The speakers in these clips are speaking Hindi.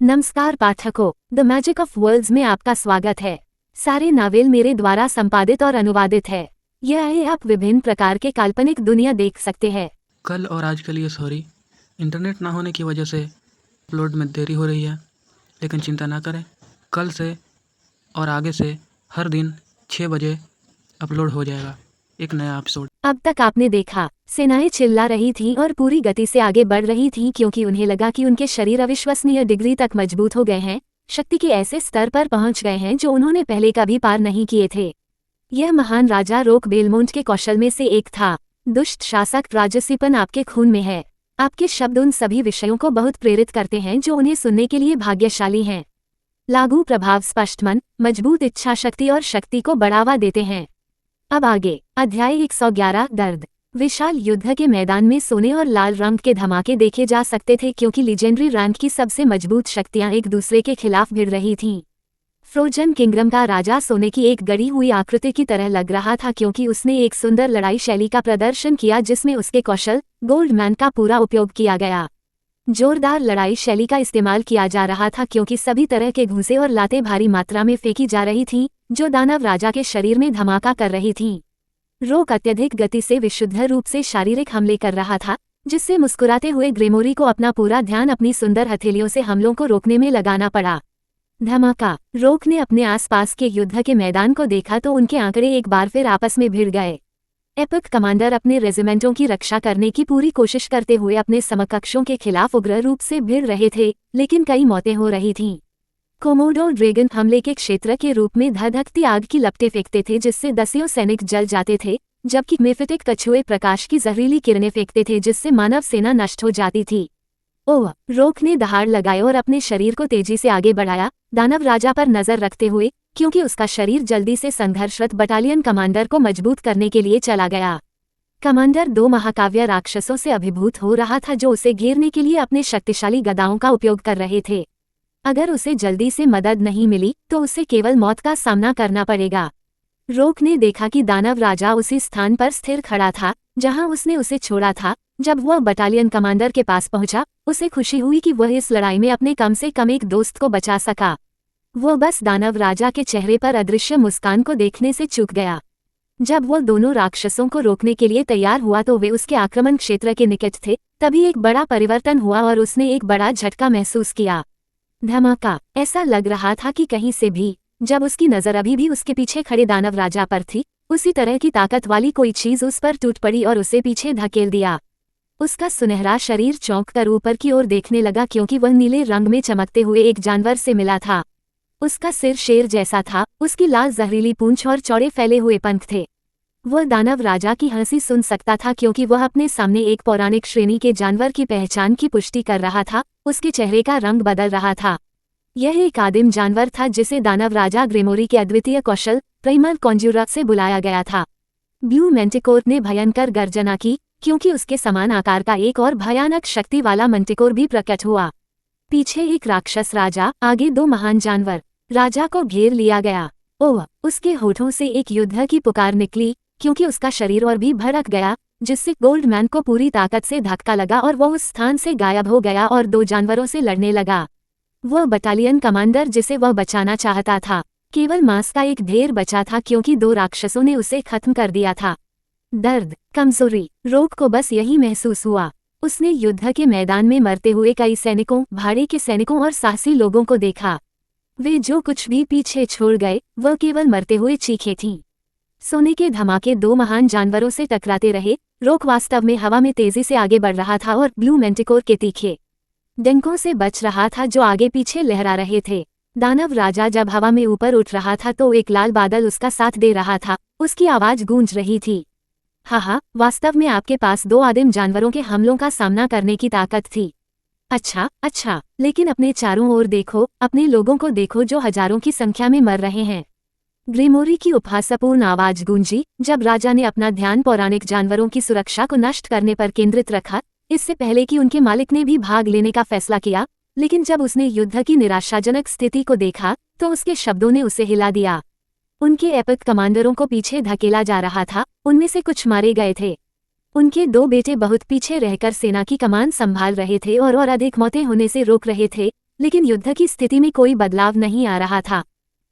नमस्कार पाठकों, द मैजिक ऑफ वर्ल्ड्स में आपका स्वागत है। सारे नावेल मेरे द्वारा संपादित और अनुवादित है। यह है आप विभिन्न प्रकार के काल्पनिक दुनिया देख सकते हैं। कल और आज के लिए सॉरी, इंटरनेट ना होने की वजह से अपलोड में देरी हो रही है, लेकिन चिंता ना करें, कल से और आगे से हर दिन 6 बजे अपलोड हो जाएगा एक नया एपिसोड। अब तक आपने देखा, सेनाएं चिल्ला रही थीं और पूरी गति से आगे बढ़ रही थीं क्योंकि उन्हें लगा कि उनके शरीर अविश्वसनीय डिग्री तक मजबूत हो गए हैं, शक्ति के ऐसे स्तर पर पहुंच गए हैं जो उन्होंने पहले कभी पार नहीं किए थे। यह महान राजा रोक बेलमोंट के कौशल में से एक था। दुष्ट शासक राजसीपन आपके खून में है। आपके शब्द उन सभी विषयों को बहुत प्रेरित करते हैं जो उन्हें सुनने के लिए भाग्यशाली हैं। लागू प्रभाव स्पष्ट मन, मजबूत इच्छा शक्ति और शक्ति को बढ़ावा देते हैं। अब आगे अध्याय 111 दर्द। विशाल युद्ध के मैदान में सोने और लाल रंग के धमाके देखे जा सकते थे क्योंकि लीजेंडरी रैंक की सबसे मजबूत शक्तियां एक दूसरे के खिलाफ भिड़ रही थीं। फ्रोजन किंगडम का राजा सोने की एक गढ़ी हुई आकृति की तरह लग रहा था क्योंकि उसने एक सुंदर लड़ाई शैली का प्रदर्शन किया जिसमें उसके कौशल गोल्डमैन का पूरा उपयोग किया गया। जोरदार लड़ाई शैली का इस्तेमाल किया जा रहा था क्योंकि सभी तरह के घूंसे और लातें भारी मात्रा में फेंकी जा रही थीं, जो दानव राजा के शरीर में धमाका कर रही थीं। रोक अत्यधिक गति से विशुद्ध रूप से शारीरिक हमले कर रहा था, जिससे मुस्कुराते हुए ग्रेमोरी को अपना पूरा ध्यान अपनी सुंदर हथेलियों से हमलों को रोकने में लगाना पड़ा। धमाका। रोक ने अपने आसपास के युद्ध के मैदान को देखा तो उनके आंकड़े एक बार फिर आपस में भिड़ गए। एपिक कमांडर अपने रेजिमेंटों की रक्षा करने की पूरी कोशिश करते हुए अपने समकक्षों के खिलाफ उग्र रूप से भिड़ रहे थे, लेकिन कई मौतें हो रही थीं। कोमोडो ड्रैगन हमले के क्षेत्र के रूप में धधकती आग की लपटें फेंकते थे जिससे दसियों सैनिक जल जाते थे, जबकि मेफिटिक कछुए प्रकाश की जहरीली किरणें फेंकते थे जिससे मानव सेना नष्ट हो जाती थी। ओह! रोक ने दहाड़ लगाए और अपने शरीर को तेजी से आगे बढ़ाया, दानव राजा पर नजर रखते हुए, क्योंकि उसका शरीर जल्दी से संघर्षरत बटालियन कमांडर को मजबूत करने के लिए चला गया। कमांडर 2 महाकाव्य राक्षसों से अभिभूत हो रहा था जो उसे घेरने के लिए अपने शक्तिशाली गदाओं का उपयोग कर रहे थे। अगर उसे जल्दी से मदद नहीं मिली तो उसे केवल मौत का सामना करना पड़ेगा। रोक ने देखा कि दानव राजा उसी स्थान पर स्थिर खड़ा था जहां उसने उसे छोड़ा था। जब वह बटालियन कमांडर के पास पहुंचा, उसे खुशी हुई कि वह इस लड़ाई में अपने कम से कम एक दोस्त को बचा सका। वह बस दानव राजा के चेहरे पर अदृश्य मुस्कान को देखने से चूक गया। जब वह दोनों राक्षसों को रोकने के लिए तैयार हुआ तो वे उसके आक्रमण क्षेत्र के निकट थे, तभी एक बड़ा परिवर्तन हुआ और उसने एक बड़ा झटका महसूस किया। धमाका। ऐसा लग रहा था कि कहीं से भी, जब उसकी नजर अभी भी उसके पीछे खड़े दानव राजा पर थी, उसी तरह की ताकत वाली कोई चीज उस पर टूट पड़ी और उसे पीछे धकेल दिया। उसका सुनहरा शरीर चौंक कर ऊपर की ओर देखने लगा क्योंकि वह नीले रंग में चमकते हुए एक जानवर से मिला था। उसका सिर शेर जैसा था, उसकी लाल जहरीली पूंछ और चौड़े फैले हुए पंख थे। वह दानव राजा की हंसी सुन सकता था क्योंकि वह अपने सामने एक पौराणिक श्रेणी के जानवर की पहचान की पुष्टि कर रहा था। उसके चेहरे का रंग बदल रहा था। यह एक आदिम जानवर था जिसे दानव राजा ग्रेमोरी के अद्वितीय कौशल प्राइमल कॉन्ज्यूरर से बुलाया गया था। ब्लू मैंटिकोर ने भयंकर गर्जना की क्योंकि उसके समान आकार का एक और भयानक शक्ति वाला मैंटिकोर भी प्रकट हुआ। पीछे एक राक्षस राजा, आगे 2 महान जानवर। राजा को घेर लिया गया। ओह! उसके होठों से एक युद्ध की पुकार निकली क्योंकि उसका शरीर और भी भड़क गया, जिससे गोल्डमैन को पूरी ताकत से धक्का लगा और वह उस स्थान से गायब हो गया और 2 जानवरों से लड़ने लगा। वह बटालियन कमांडर जिसे वह बचाना चाहता था, केवल मांस का एक ढेर बचा था क्योंकि 2 राक्षसों ने उसे खत्म कर दिया था। दर्द, कमजोरी। रोक को बस यही महसूस हुआ। उसने युद्ध के मैदान में मरते हुए कई सैनिकों, भाड़े के सैनिकों और साहसी लोगों को देखा। वे जो कुछ भी पीछे छोड़ गए, वह केवल मरते हुए चीखें थीं। सोने के धमाके 2 महान जानवरों से टकराते रहे। रोक वास्तव में हवा में तेजी से आगे बढ़ रहा था और ब्लू मैंटिकोर के तीखे डंकों से बच रहा था जो आगे पीछे लहरा रहे थे। दानव राजा जब हवा में ऊपर उठ रहा था तो एक लाल बादल उसका साथ दे रहा था। उसकी आवाज गूंज रही थी। हाँ, वास्तव में आपके पास 2 आदिम जानवरों के हमलों का सामना करने की ताकत थी। अच्छा, लेकिन अपने चारों ओर देखो, अपने लोगों को देखो जो हजारों की संख्या में मर रहे हैं। ग्रेमोरी की उपहासपूर्ण आवाज गूंजी जब राजा ने अपना ध्यान पौराणिक जानवरों की सुरक्षा को नष्ट करने पर केंद्रित रखा, इससे पहले कि उनके मालिक ने भी भाग लेने का फैसला किया। लेकिन जब उसने युद्ध की निराशाजनक स्थिति को देखा तो उसके शब्दों ने उसे हिला दिया। उनके एपिक कमांडरों को पीछे धकेला जा रहा था, उनमें से कुछ मारे गए थे। उनके 2 बेटे बहुत पीछे रहकर सेना की कमान संभाल रहे थे और अधिक मौतें होने से रोक रहे थे, लेकिन युद्ध की स्थिति में कोई बदलाव नहीं आ रहा था।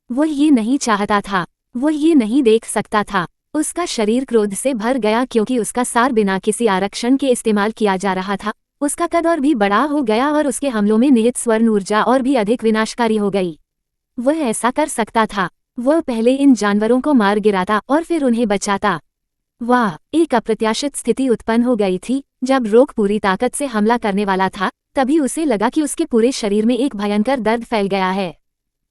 वो ये नहीं चाहता था, वो ये नहीं देख सकता था। उसका शरीर क्रोध से भर गया क्योंकि उसका सार बिना किसी आरक्षण के इस्तेमाल किया जा रहा था। उसका कद और भी बड़ा हो गया और उसके हमलों में निहित स्वर्ण ऊर्जा और भी अधिक विनाशकारी हो गई। वह ऐसा कर सकता था। वह पहले इन जानवरों को मार गिराता और फिर उन्हें बचाता। वाह, एक अप्रत्याशित स्थिति उत्पन्न हो गई थी। जब रोक पूरी ताकत से हमला करने वाला था, तभी उसे लगा कि उसके पूरे शरीर में एक भयंकर दर्द फैल गया है।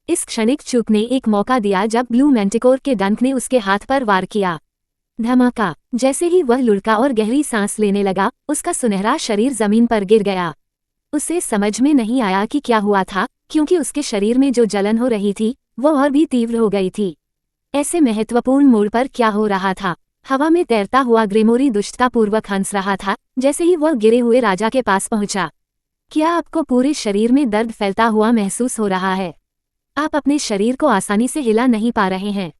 इस क्षणिक चूक ने एक मौका दिया जब ब्लू मैंटिकोर के डंक ने उसके हाथ पर वार किया। धमाका! जैसे ही वह लुढ़का और गहरी सांस लेने लगा, उसका सुनहरा शरीर जमीन पर गिर गया। उसे समझ में नहीं आया कि क्या हुआ था, क्योंकि उसके शरीर में जो जलन हो रही थी वह और भी तीव्र हो गई थी। ऐसे महत्वपूर्ण मोड़ पर क्या हो रहा था? हवा में तैरता हुआ ग्रेमोरी दुष्टतापूर्वक हंस रहा था जैसे ही वह गिरे हुए राजा के पास पहुंचा। क्या आपको पूरे शरीर में दर्द फैलता हुआ महसूस हो रहा है? आप अपने शरीर को आसानी से हिला नहीं पा रहे हैं।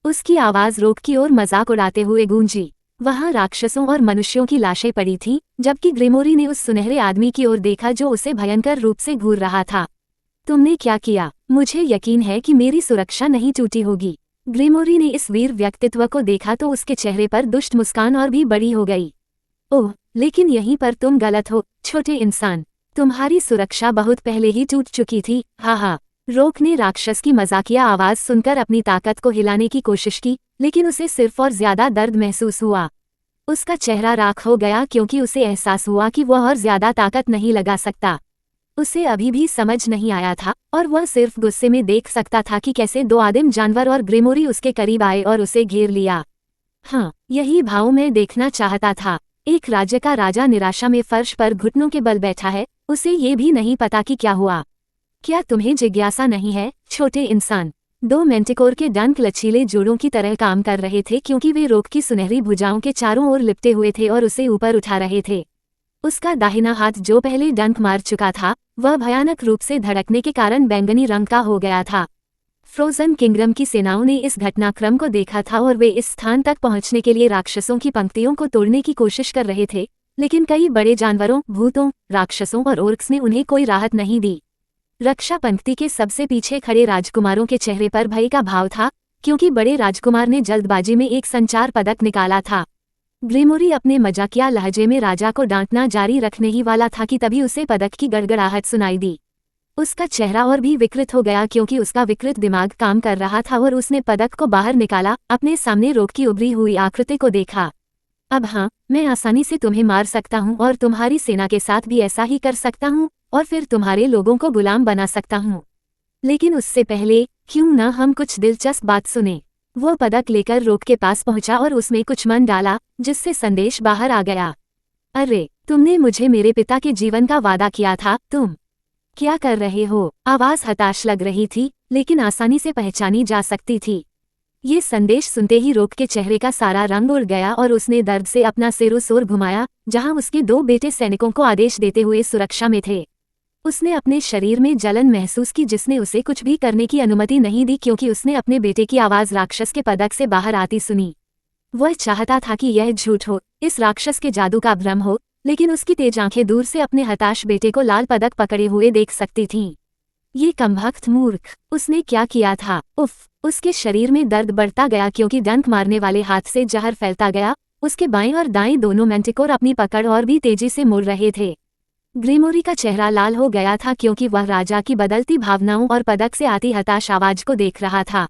उसकी आवाज रोक की ओर मजाक उड़ाते हुए गूंजी। वहां राक्षसों और मनुष्यों की लाशें पड़ी थीं, जबकि ग्रेमोरी ने उस सुनहरे आदमी की ओर देखा जो उसे भयंकर रूप से घूर रहा था। तुमने क्या किया? मुझे यकीन है कि मेरी सुरक्षा नहीं टूटी होगी। ग्रेमोरी ने इस वीर व्यक्तित्व को देखा तो उसके चेहरे पर दुष्ट मुस्कान और भी बड़ी हो गई। ओह, लेकिन यहीं पर तुम गलत हो, छोटे इंसान। तुम्हारी सुरक्षा बहुत पहले ही टूट चुकी थी। हा। रोक ने राक्षस की मजाकिया आवाज सुनकर अपनी ताकत को हिलाने की कोशिश की, लेकिन उसे सिर्फ और ज्यादा दर्द महसूस हुआ। उसका चेहरा राख हो गया क्योंकि उसे एहसास हुआ कि वह और ज्यादा ताकत नहीं लगा सकता। उसे अभी भी समझ नहीं आया था और वह सिर्फ गुस्से में देख सकता था कि कैसे दो आदिम जानवर और ग्रेमोरी उसके करीब आए और उसे घेर लिया। यही भाव मैं देखना चाहता था। एक राज्य का राजा निराशा में फर्श पर घुटनों के बल बैठा है, उसे ये भी नहीं पता कि क्या हुआ। क्या तुम्हें जिज्ञासा नहीं है, छोटे इंसान? दो मैंटिकोर के डंक लचीले जोड़ों की तरह काम कर रहे थे क्योंकि वे रोक की सुनहरी भुजाओं के चारों ओर लिपटे हुए थे और उसे ऊपर उठा रहे थे। उसका दाहिना हाथ जो पहले डंक मार चुका था, वह भयानक रूप से धड़कने के कारण बैंगनी रंग का हो गया था। फ्रोजन किंगडम की सेनाओं ने इस घटनाक्रम को देखा था और वे इस स्थान तक पहुंचने के लिए राक्षसों की पंक्तियों को तोड़ने की कोशिश कर रहे थे, लेकिन कई बड़े जानवरों, भूतों, राक्षसों और ओर्क्स ने उन्हें कोई राहत नहीं दी। रक्षा पंक्ति के सबसे पीछे खड़े राजकुमारों के चेहरे पर भय का भाव था, क्योंकि बड़े राजकुमार ने जल्दबाजी में एक संचार पदक निकाला था। ग्रेमोरी अपने मजाकिया लहजे में राजा को डांटना जारी रखने ही वाला था कि तभी उसे पदक की गड़गड़ाहट सुनाई दी। उसका चेहरा और भी विकृत हो गया क्योंकि उसका विकृत दिमाग काम कर रहा था और उसने पदक को बाहर निकाला, अपने सामने रोक की उभरी हुई आकृति को देखा। अब मैं आसानी से तुम्हें मार सकता हूँ और तुम्हारी सेना के साथ भी ऐसा ही कर सकता हूँ और फिर तुम्हारे लोगों को गुलाम बना सकता हूँ। लेकिन उससे पहले क्यों न हम कुछ दिलचस्प बात सुने। वो पदक लेकर रोक के पास पहुंचा और उसमें कुछ मन डाला, जिससे संदेश बाहर आ गया। अरे, तुमने मुझे मेरे पिता के जीवन का वादा किया था। तुम क्या कर रहे हो? आवाज हताश लग रही थी, लेकिन आसानी से पहचानी जा सकती थी। ये संदेश सुनते ही रोक के चेहरे का सारा रंग उड़ गया और उसने दर्द से अपना सिर उस ओर घुमाया जहां उसके दो बेटे सैनिकों को आदेश देते हुए सुरक्षा में थे। उसने अपने शरीर में जलन महसूस की जिसने उसे कुछ भी करने की अनुमति नहीं दी क्योंकि उसने अपने बेटे की आवाज राक्षस के पदक से बाहर आती सुनी। वह चाहता था कि यह झूठ हो, इस राक्षस के जादू का भ्रम हो, लेकिन उसकी तेज आंखें दूर से अपने हताश बेटे को लाल पदक पकड़े हुए देख सकती थीं। ये कमबख्त मूर्ख, उसने क्या किया था? उफ! उसके शरीर में दर्द बढ़ता गया क्योंकि डंक मारने वाले हाथ से जहर फैलता गया। उसके बाएं और दाएं दोनों मैंटिकोर अपनी पकड़ और भी तेजी से मुड़ रहे थे। ग्रेमोरी का चेहरा लाल हो गया था क्योंकि वह राजा की बदलती भावनाओं और पदक से आती हताश आवाज को देख रहा था।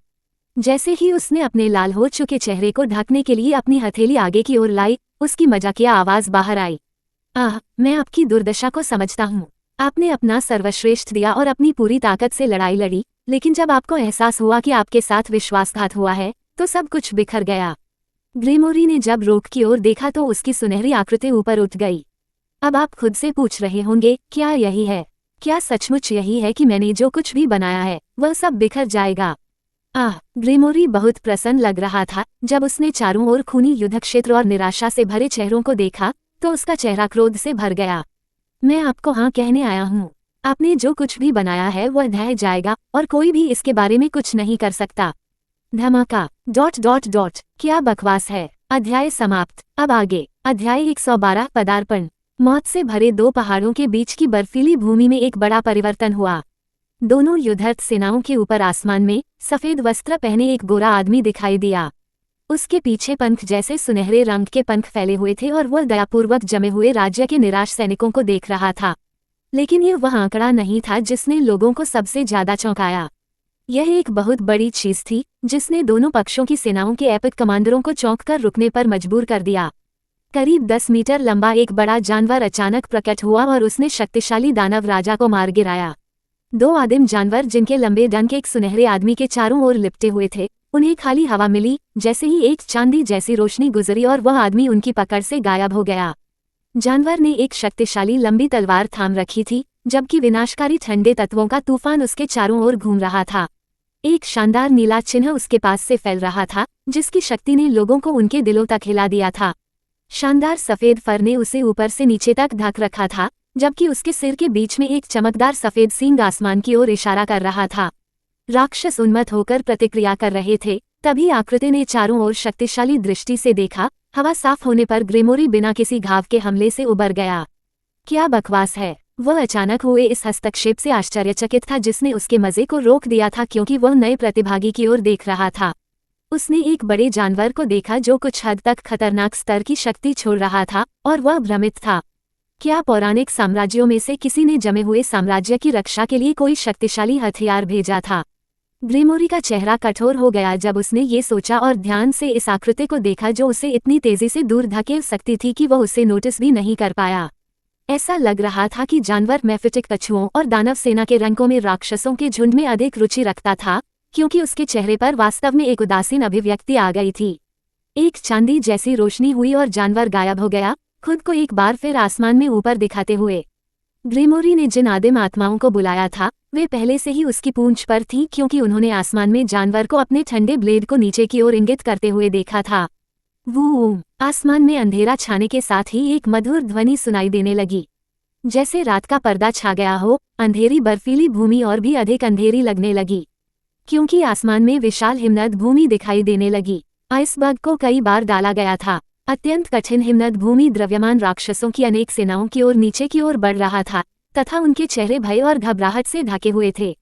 जैसे ही उसने अपने लाल हो चुके चेहरे को ढकने के लिए अपनी हथेली आगे की ओर लाई, उसकी मजाकिया आवाज बाहर आई। मैं आपकी दुर्दशा को समझता हूँ। आपने अपना सर्वश्रेष्ठ दिया और अपनी पूरी ताकत से लड़ाई लड़ी, लेकिन जब आपको एहसास हुआ कि आपके साथ विश्वासघात हुआ है, तो सब कुछ बिखर गया। ग्रेमोरी ने जब रोक की ओर देखा तो उसकी सुनहरी आकृति ऊपर उठ गई। अब आप खुद से पूछ रहे होंगे, क्या यही है? क्या सचमुच यही है कि मैंने जो कुछ भी बनाया है, वह सब बिखर जाएगा? ग्रेमोरी बहुत प्रसन्न लग रहा था। जब उसने चारों ओर खूनी युद्धक्षेत्र और निराशा से भरे चेहरों को देखा, तो उसका चेहरा क्रोध से भर गया। मैं आपको कहने आया हूँ। आपने जो कुछ भी बनाया है वह ढह जाएगा और कोई भी इसके बारे में कुछ नहीं कर सकता। धमाका! ... क्या बकवास है। अध्याय समाप्त। अब आगे। अध्याय 112 पदार्पण। मौत से भरे दो पहाड़ों के बीच की बर्फीली भूमि में एक बड़ा परिवर्तन हुआ। दोनों युद्धरत सेनाओं के ऊपर आसमान में सफेद वस्त्र पहने एक गोरा आदमी दिखाई दिया। उसके पीछे पंख जैसे सुनहरे रंग के पंख फैले हुए थे और वह दयापूर्वक जमे हुए राज्य के निराश सैनिकों को देख रहा था। लेकिन यह वह आंकड़ा नहीं था जिसने लोगों को सबसे ज्यादा चौंकाया। यह एक बहुत बड़ी चीज थी जिसने दोनों पक्षों की सेनाओं के एपिक कमांडरों को चौंक कर रुकने पर मजबूर कर दिया। करीब 10 मीटर लंबा एक बड़ा जानवर अचानक प्रकट हुआ और उसने शक्तिशाली दानव राजा को मार गिराया। दो आदिम जानवर जिनके लंबे डंक एक सुनहरे आदमी के चारों ओर लिपटे हुए थे, उन्हें खाली हवा मिली जैसे ही एक चांदी जैसी रोशनी गुजरी और वह आदमी उनकी पकड़ से गायब हो गया। जानवर ने एक शक्तिशाली लंबी तलवार थाम रखी थी, जबकि विनाशकारी ठंडे तत्वों का तूफान उसके चारों ओर घूम रहा था। एक शानदार नीला चिन्ह उसके पास से फैल रहा था, जिसकी शक्ति ने लोगों को उनके दिलों तक हिला दिया था। शानदार सफेद फर ने उसे ऊपर से नीचे तक ढक रखा था, जबकि उसके सिर के बीच में एक चमकदार सफेद सींग आसमान की ओर इशारा कर रहा था। राक्षस उन्मत्त होकर प्रतिक्रिया कर रहे थे। तभी आकृति ने चारों ओर शक्तिशाली दृष्टि से देखा। हवा साफ होने पर ग्रेमोरी बिना किसी घाव के हमले से उबर गया। क्या बकवास है! वह अचानक हुए इस हस्तक्षेप से आश्चर्यचकित था जिसने उसके मजे को रोक दिया था, क्योंकि वह नए प्रतिभागी की ओर देख रहा था। उसने एक बड़े जानवर को देखा जो कुछ हद तक खतरनाक स्तर की शक्ति छोड़ रहा था और वह भ्रमित था। क्या पौराणिक साम्राज्यों में से किसी ने जमे हुए साम्राज्य की रक्षा के लिए कोई शक्तिशाली हथियार भेजा था? ग्रेमोरी का चेहरा कठोर हो गया जब उसने ये सोचा और ध्यान से इस आकृति को देखा जो उसे इतनी तेजी से दूर धकेल सकती थी कि वह उसे नोटिस भी नहीं कर पाया। ऐसा लग रहा था कि जानवर मैफिटिक कछुओं और दानव सेना के रंगों में राक्षसों के झुंड में अधिक रुचि रखता था, क्योंकि उसके चेहरे पर वास्तव में एक उदासीन अभिव्यक्ति आ गई थी। एक चांदी जैसी रोशनी हुई और जानवर गायब हो गया, खुद को एक बार फिर आसमान में ऊपर दिखाते हुए। ग्रेमोरी ने जिन आदिम आत्माओं को बुलाया था वे पहले से ही उसकी पूंछ पर थीं, क्योंकि उन्होंने आसमान में जानवर को अपने ठंडे ब्लेड को नीचे की ओर इंगित करते हुए देखा था। वूम! आसमान में अंधेरा छाने के साथ ही एक मधुर ध्वनि सुनाई देने लगी। जैसे रात का पर्दा छा गया हो, अंधेरी बर्फीली भूमि और भी अधिक अंधेरी लगने लगी, क्योंकि आसमान में विशाल हिमनद भूमि दिखाई देने लगी। आइसबर्ग को कई बार डाला गया था। अत्यंत कठिन हिमनद भूमि द्रव्यमान राक्षसों की अनेक सेनाओं की ओर नीचे की ओर बढ़ रहा था तथा उनके चेहरे भय और घबराहट से ढके हुए थे।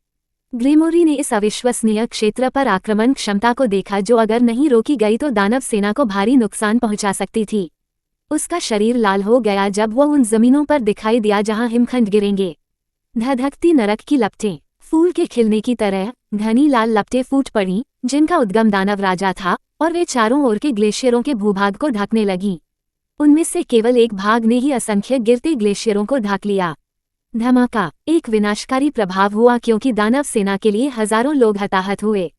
ग्रेमोरी ने इस अविश्वसनीय क्षेत्र पर आक्रमण क्षमता को देखा जो अगर नहीं रोकी गई तो दानव सेना को भारी नुकसान पहुंचा सकती थी। उसका शरीर लाल हो गया जब वह उन जमीनों पर दिखाई दिया जहां हिमखंड गिरेंगे। धधकती नरक की लपटें, फूल के खिलने की तरह घनी लाल लपटें फूट पड़ी, जिनका उद्गम दानव राजा था, और वे चारों ओर के ग्लेशियरों के भूभाग को ढकने लगीं। उनमें से केवल एक भाग ने ही असंख्य गिरते ग्लेशियरों को ढक लिया। धमाका! एक विनाशकारी प्रभाव हुआ क्योंकि दानव सेना के लिए हजारों लोग हताहत हुए।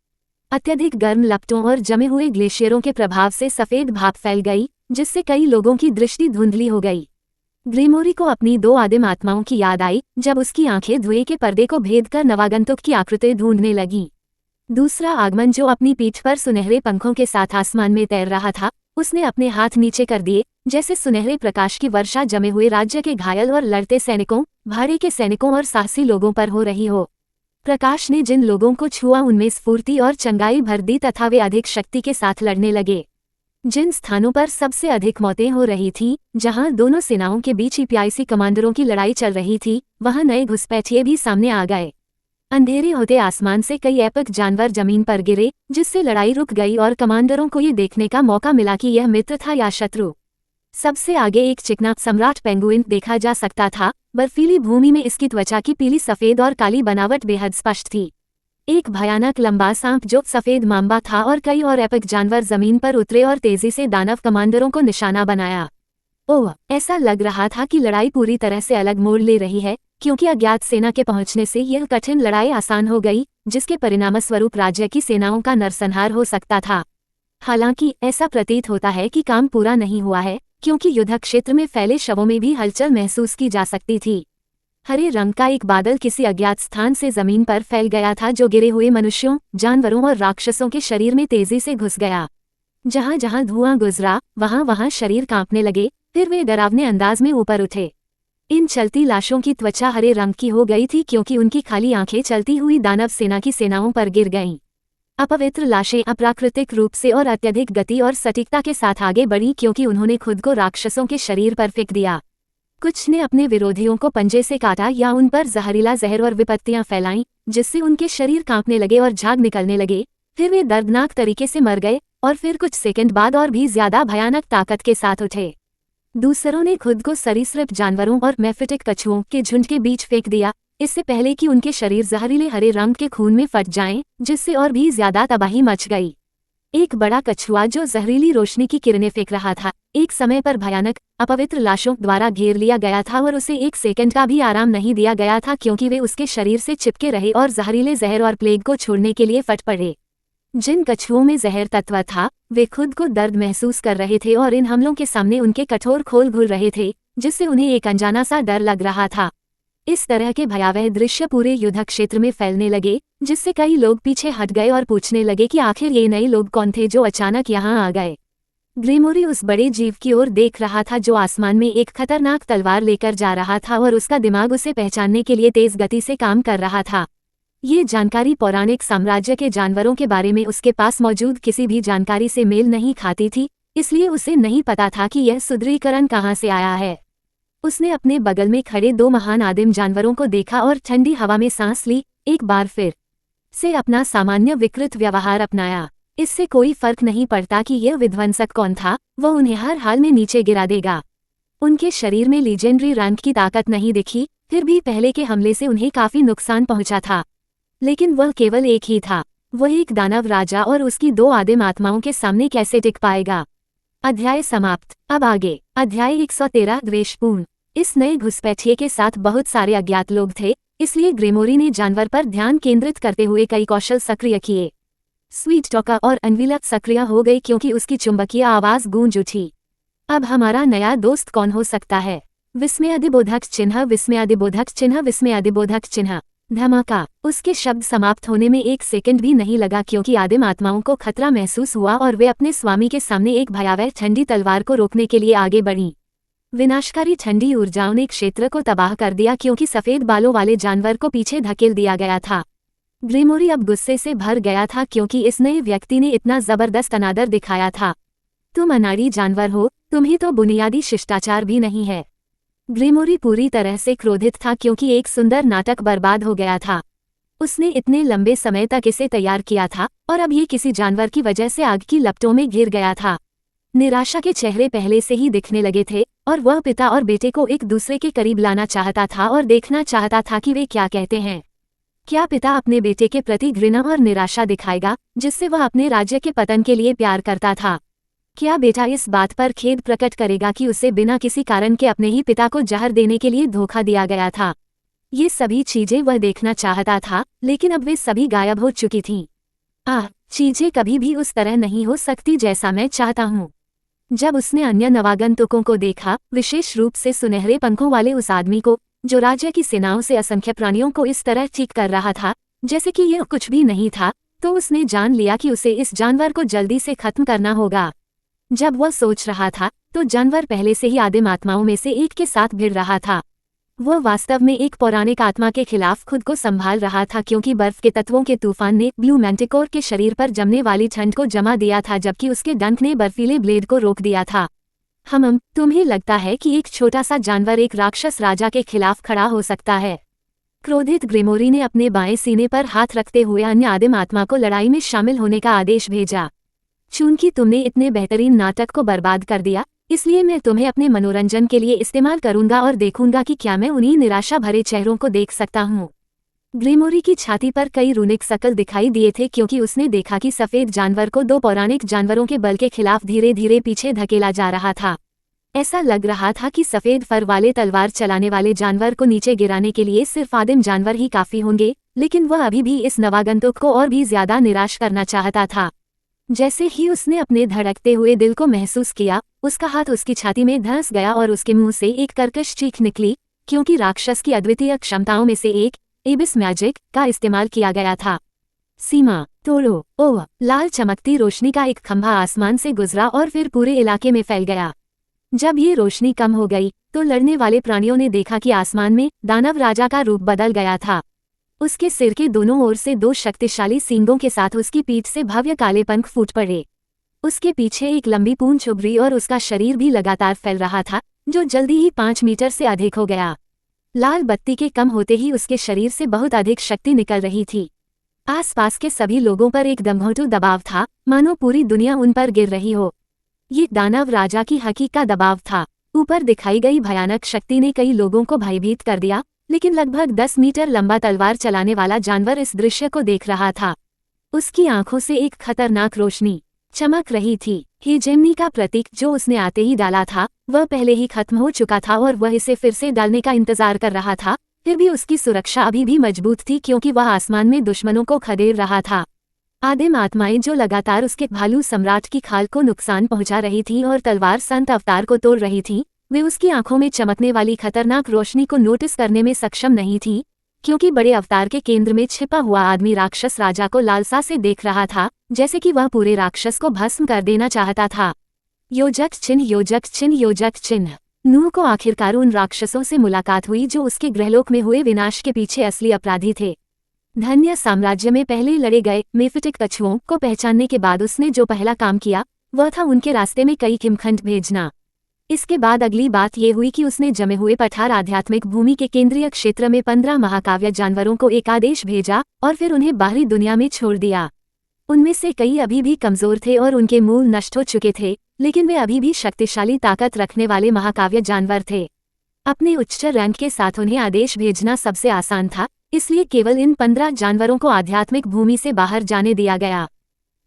अत्यधिक गर्म लपटों और जमे हुए ग्लेशियरों के प्रभाव से सफेद भाप फैल गई, जिससे कई लोगों की दृष्टि धुंधली हो गई। ग्रेमोरी को अपनी दो आदिम आत्माओं की याद आई जब उसकी आंखें धुएं के पर्दे को भेद कर नवागंतुक की आकृति ढूंढने लगीं। दूसरा आगमन जो अपनी पीठ पर सुनहरे पंखों के साथ आसमान में तैर रहा था, उसने अपने हाथ नीचे कर दिए जैसे सुनहरे प्रकाश की वर्षा जमे हुए राज्य के घायल और लड़ते सैनिकों, भाड़े के सैनिकों और साहसी लोगों पर हो रही हो। प्रकाश ने जिन लोगों को छुआ उनमें स्फूर्ति और चंगाई भर दी तथा वे अधिक शक्ति के साथ लड़ने लगे। जिन स्थानों पर सबसे अधिक मौतें हो रही थीं, जहां दोनों सेनाओं के बीच ईपीआईसी कमांडरों की लड़ाई चल रही थी, वहां नए घुसपैठिए भी सामने आ गए। अंधेरे होते आसमान से कई एपिक जानवर जमीन पर गिरे, जिससे लड़ाई रुक गई और कमांडरों को ये देखने का मौका मिला कि यह मित्र था या शत्रु। सबसे आगे एक चिकना सम्राट पेंगुइन देखा जा सकता था। बर्फीली भूमि में इसकी त्वचा की पीली सफेद और काली बनावट बेहद स्पष्ट थी। एक भयानक लंबा सांप जो सफेद मांबा था और कई और एपिक जानवर जमीन पर उतरे और तेजी से दानव कमांडरों को निशाना बनाया। ओह! ऐसा लग रहा था कि लड़ाई पूरी तरह से अलग मोड़ ले रही है, क्योंकि अज्ञात सेना के पहुंचने से यह कठिन लड़ाई आसान हो गई, जिसके परिणामस्वरूप राज्य की सेनाओं का नरसंहार हो सकता था। हालांकि ऐसा प्रतीत होता है कि काम पूरा नहीं हुआ है, क्योंकि युद्ध क्षेत्र में फैले शवों में भी हलचल महसूस की जा सकती थी। हरे रंग का एक बादल किसी अज्ञात स्थान से जमीन पर फैल गया था जो गिरे हुए मनुष्यों, जानवरों और राक्षसों के शरीर में तेजी से घुस गया। जहां जहां धुआं गुजरा वहां वहां शरीर कांपने लगे, फिर वे डरावने अंदाज में ऊपर उठे। इन चलती लाशों की त्वचा हरे रंग की हो गई थी क्योंकि उनकी खाली आंखें चलती हुई दानव सेना की सेनाओं पर गिर गईं। अपवित्र लाशें अप्राकृतिक रूप से और अत्यधिक गति और सटीकता के साथ आगे बढ़ीं क्योंकि उन्होंने खुद को राक्षसों के शरीर पर फेंक दिया। कुछ ने अपने विरोधियों को पंजे से काटा या उन पर जहरीला जहर और विपत्तियां फैलाईं, जिससे उनके शरीर कांपने लगे और झाग निकलने लगे। फिर वे दर्दनाक तरीके से मर गए और फिर कुछ सेकंड बाद और भी ज्यादा भयानक ताकत के साथ उठे। दूसरों ने खुद को सरीसृप जानवरों और मैफिटिक कछुओं के झुंड के बीच फेंक दिया, इससे पहले कि उनके शरीर जहरीले हरे रंग के खून में फट जाएं, जिससे और भी ज्यादा तबाही मच गई। एक बड़ा कछुआ जो जहरीली रोशनी की किरणें फेंक रहा था, एक समय पर भयानक अपवित्र लाशों द्वारा घेर लिया गया था और उसे एक सेकंड का भी आराम नहीं दिया गया था, क्योंकि वे उसके शरीर से चिपके रहे और जहरीले जहर और प्लेग को छोड़ने के लिए फट पड़े। जिन कछुओं में जहर तत्व था, वे खुद को दर्द महसूस कर रहे थे और इन हमलों के सामने उनके कठोर खोल घुल रहे थे, जिससे उन्हें एक अनजाना सा डर लग रहा था। इस तरह के भयावह दृश्य पूरे युद्ध क्षेत्र में फैलने लगे, जिससे कई लोग पीछे हट गए और पूछने लगे कि आखिर ये नए लोग कौन थे जो अचानक यहाँ आ गए। ग्रेमोरी उस बड़े जीव की ओर देख रहा था जो आसमान में एक खतरनाक तलवार लेकर जा रहा था और उसका दिमाग उसे पहचानने के लिए तेज गति से काम कर रहा था। ये जानकारी पौराणिक साम्राज्य के जानवरों के बारे में उसके पास मौजूद किसी भी जानकारी से मेल नहीं खाती थी, इसलिए उसे नहीं पता था कि यह सुदृढ़ीकरण कहाँ से आया है। उसने अपने बगल में खड़े दो महान आदिम जानवरों को देखा और ठंडी हवा में सांस ली, एक बार फिर से अपना सामान्य विकृत व्यवहार अपनाया। इससे कोई फर्क नहीं पड़ता कि यह विध्वंसक कौन था, वह उन्हें हर हाल में नीचे गिरा देगा। उनके शरीर में लीजेंडरी रैंक की ताकत नहीं दिखी, फिर भी पहले के हमले से उन्हें काफी नुकसान पहुंचा था। लेकिन वह केवल एक ही था, वह एक दानव राजा और उसकी दो आदिम आत्माओं के सामने कैसे टिक पाएगा। अध्याय समाप्त। अब आगे अध्याय 113 द्वेषपूर्ण। इस नए घुसपैठिए के साथ बहुत सारे अज्ञात लोग थे, इसलिए ग्रेमोरी ने जानवर पर ध्यान केंद्रित करते हुए कई कौशल सक्रिय किए। स्वीट टॉका और अनविला सक्रिय हो गई क्योंकि उसकी चुंबकीय आवाज गूंज उठी। अब हमारा नया दोस्त कौन हो सकता है? विस्मयादिबोधक चिन्ह, विस्मयादिबोधक चिन्ह, विस्मयादिबोधक चिन्ह। धमाका। उसके शब्द समाप्त होने में एक सेकंड भी नहीं लगा, क्योंकि आदिम आत्माओं को खतरा महसूस हुआ और वे अपने स्वामी के सामने एक भयावह ठंडी तलवार को रोकने के लिए आगे बढ़ीं। विनाशकारी ठंडी ऊर्जाओं ने क्षेत्र को तबाह कर दिया, क्योंकि सफेद बालों वाले जानवर को पीछे धकेल दिया गया था। ग्रेमोरी अब गुस्से से भर गया था, क्योंकि इस नए व्यक्ति ने इतना जबरदस्त अनादर दिखाया था। तुम अनाड़ी जानवर हो, तुम्हें तो बुनियादी शिष्टाचार भी नहीं है। ग्रेमोरी पूरी तरह से क्रोधित था, क्योंकि एक सुंदर नाटक बर्बाद हो गया था। उसने इतने लंबे समय तक इसे तैयार किया था और अब ये किसी जानवर की वजह से आग की लपटों में घिर गया था। निराशा के चेहरे पहले से ही दिखने लगे थे और वह पिता और बेटे को एक दूसरे के करीब लाना चाहता था और देखना चाहता था कि वे क्या कहते हैं। क्या पिता अपने बेटे के प्रति घृणा और निराशा दिखाएगा, जिससे वह अपने राज्य के पतन के लिए प्यार करता था? क्या बेटा इस बात पर खेद प्रकट करेगा कि उसे बिना किसी कारण के अपने ही पिता को जहर देने के लिए धोखा दिया गया था? ये सभी चीजें वह देखना चाहता था, लेकिन अब वे सभी गायब हो चुकी थीं। चीजें कभी भी उस तरह नहीं हो सकती जैसा मैं चाहता हूँ। जब उसने अन्य नवागंतुकों को देखा, विशेष रूप से सुनहरे पंखों वाले उस आदमी को, जो राज्य की सेनाओं से असंख्य प्राणियों को इस तरह ठीक कर रहा था जैसे कि यह कुछ भी नहीं था, तो उसने जान लिया कि उसे इस जानवर को जल्दी से खत्म करना होगा। जब वह सोच रहा था, तो जानवर पहले से ही आदिम आत्माओं में से एक के साथ भिड़ रहा था। वह वास्तव में एक पौराणिक आत्मा के खिलाफ खुद को संभाल रहा था, क्योंकि बर्फ के तत्वों के तूफान ने ब्लू मैंटिकोर के शरीर पर जमने वाली ठंड को जमा दिया था, जबकि उसके डंक ने बर्फीले ब्लेड को रोक दिया था। तुम्हें लगता है कि एक छोटा सा जानवर एक राक्षस राजा के खिलाफ खड़ा हो सकता है? क्रोधित ग्रेमोरी ने अपने बाएं सीने पर हाथ रखते हुए अन्य आदिम आत्मा को लड़ाई में शामिल होने का आदेश भेजा। चूंकि तुमने इतने बेहतरीन नाटक को बर्बाद कर दिया, इसलिए मैं तुम्हें अपने मनोरंजन के लिए इस्तेमाल करूंगा और देखूंगा कि क्या मैं उन्हीं निराशा भरे चेहरों को देख सकता हूँ। ग्रेमोरी की छाती पर कई रूनिक शकल दिखाई दिए थे, क्योंकि उसने देखा कि सफेद जानवर को दो पौराणिक जानवरों के बल के खिलाफ धीरे धीरे पीछे धकेला जा रहा था। ऐसा लग रहा था कि सफेद फर वाले तलवार चलाने वाले जानवर को नीचे गिराने के लिए सिर्फ आदिम जानवर ही काफी होंगे, लेकिन वह अभी भी इस नवागंतुक को और भी ज्यादा निराश करना चाहता था। जैसे ही उसने अपने धड़कते हुए दिल को महसूस किया, उसका हाथ उसकी छाती में धंस गया और उसके मुंह से एक कर्कश चीख निकली, क्योंकि राक्षस की अद्वितीय क्षमताओं में से एक, एबिस मैजिक, का इस्तेमाल किया गया था। सीमा तोड़ो। ओह! लाल चमकती रोशनी का एक खंभा आसमान से गुजरा और फिर पूरे इलाके में फैल गया। जब ये रोशनी कम हो गई, तो लड़ने वाले प्राणियों ने देखा कि आसमान में दानव राजा का रूप बदल गया था। उसके सिर के दोनों ओर से दो शक्तिशाली सींगों के साथ उसकी पीठ से भव्य काले पंख फूट पड़े। उसके पीछे एक लंबी पूंछ उभरी और उसका शरीर भी लगातार फैल रहा था, जो जल्दी ही 5 मीटर से अधिक हो गया। लाल बत्ती के कम होते ही उसके शरीर से बहुत अधिक शक्ति निकल रही थी। आसपास के सभी लोगों पर एक गंभीर दबाव था, मानो पूरी दुनिया उन पर गिर रही हो। ये दानव राजा की हकीकत का दबाव था। ऊपर दिखाई गई भयानक शक्ति ने कई लोगों को भयभीत कर दिया, लेकिन लगभग 10 मीटर लंबा तलवार चलाने वाला जानवर इस दृश्य को देख रहा था। उसकी आंखों से एक खतरनाक रोशनी चमक रही थी। हेजेमनी का प्रतीक जो उसने आते ही डाला था वह पहले ही खत्म हो चुका था और वह इसे फिर से डालने का इंतजार कर रहा था। फिर भी उसकी सुरक्षा अभी भी मजबूत थी क्योंकि वह आसमान में दुश्मनों को खदेड़ रहा था। आदिम आत्माएं जो लगातार उसके भालू सम्राट की खाल को नुकसान पहुंचा रही थीं और तलवार संत अवतार को तोड़ रही थीं, वे उसकी आंखों में चमकने वाली खतरनाक रोशनी को नोटिस करने में सक्षम नहीं थी, क्योंकि बड़े अवतार के केंद्र में छिपा हुआ आदमी राक्षस राजा को लालसा से देख रहा था, जैसे कि वह पूरे राक्षस को भस्म कर देना चाहता था। योजक चिन्ह, योजक चिन्ह, योजक चिन्ह। नूह को आखिरकार उन राक्षसों से मुलाकात हुई जो उसके गृहलोक में हुए विनाश के पीछे असली अपराधी थे। धन्य साम्राज्य में पहले लड़े गए मेफिटिक कछुओं को पहचानने के बाद उसने जो पहला काम किया वह था उनके रास्ते में कई हिमखंड भेजना। इसके बाद अगली बात ये हुई कि उसने जमे हुए पठार आध्यात्मिक भूमि के केंद्रीय क्षेत्र में 15 महाकाव्य जानवरों को एक आदेश भेजा और फिर उन्हें बाहरी दुनिया में छोड़ दिया। उनमें से कई अभी भी कमजोर थे और उनके मूल नष्ट हो चुके थे, लेकिन वे अभी भी शक्तिशाली ताकत रखने वाले महाकाव्य जानवर थे। अपने उच्च रैंक के साथ उन्हें आदेश भेजना सबसे आसान था, इसलिए केवल इन 15 जानवरों को आध्यात्मिक भूमि से बाहर जाने दिया गया।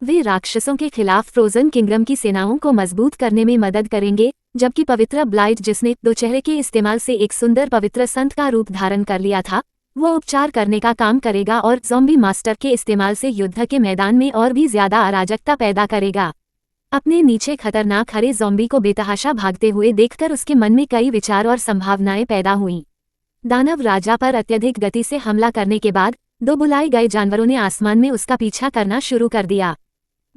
वे राक्षसों के खिलाफ फ्रोजन किंगडम की सेनाओं को मजबूत करने में मदद करेंगे, जबकि पवित्र ब्लाइट जिसने 2 चेहरे के इस्तेमाल से एक सुंदर पवित्र संत का रूप धारण कर लिया था, वो उपचार करने का काम करेगा और ज़ॉम्बी मास्टर के इस्तेमाल से युद्ध के मैदान में और भी ज्यादा अराजकता पैदा करेगा। अपने नीचे खतरनाक हरे ज़ॉम्बी को बेतहाशा भागते हुए देखकर उसके मन में कई विचार और संभावनाएं पैदा हुईं। दानव राजा पर अत्यधिक गति से हमला करने के बाद 2 बुलाए गए जानवरों ने आसमान में उसका पीछा करना शुरू कर दिया।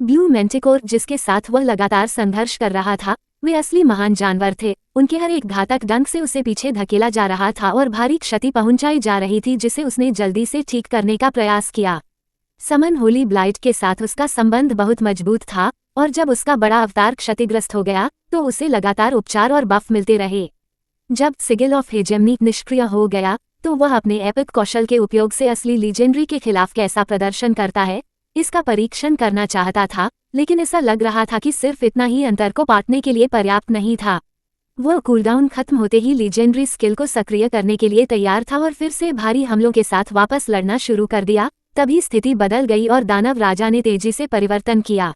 ब्लू मैंटिकोर जिसके साथ वह लगातार संघर्ष कर रहा था, वे असली महान जानवर थे। उनके हर एक घातक डंक से उसे पीछे धकेला जा रहा था और भारी क्षति पहुंचाई जा रही थी, जिसे उसने जल्दी से ठीक करने का प्रयास किया। समन होली ब्लाइट के साथ उसका संबंध बहुत मजबूत था और जब उसका बड़ा अवतार क्षतिग्रस्त हो गया तो उसे लगातार उपचार और बफ मिलते रहे। जब सिगिल ऑफ हेजेमनी निष्क्रिय हो गया तो वह अपने एपिक कौशल के उपयोग से असली लीजेंडरी के खिलाफ कैसा प्रदर्शन करता है इसका परीक्षण करना चाहता था, लेकिन ऐसा लग रहा था कि सिर्फ इतना ही अंतर को पाटने के लिए पर्याप्त नहीं था। वह कूलडाउन खत्म होते ही लीजेंडरी स्किल को सक्रिय करने के लिए तैयार था और फिर से भारी हमलों के साथ वापस लड़ना शुरू कर दिया। तभी स्थिति बदल गई और दानव राजा ने तेजी से परिवर्तन किया।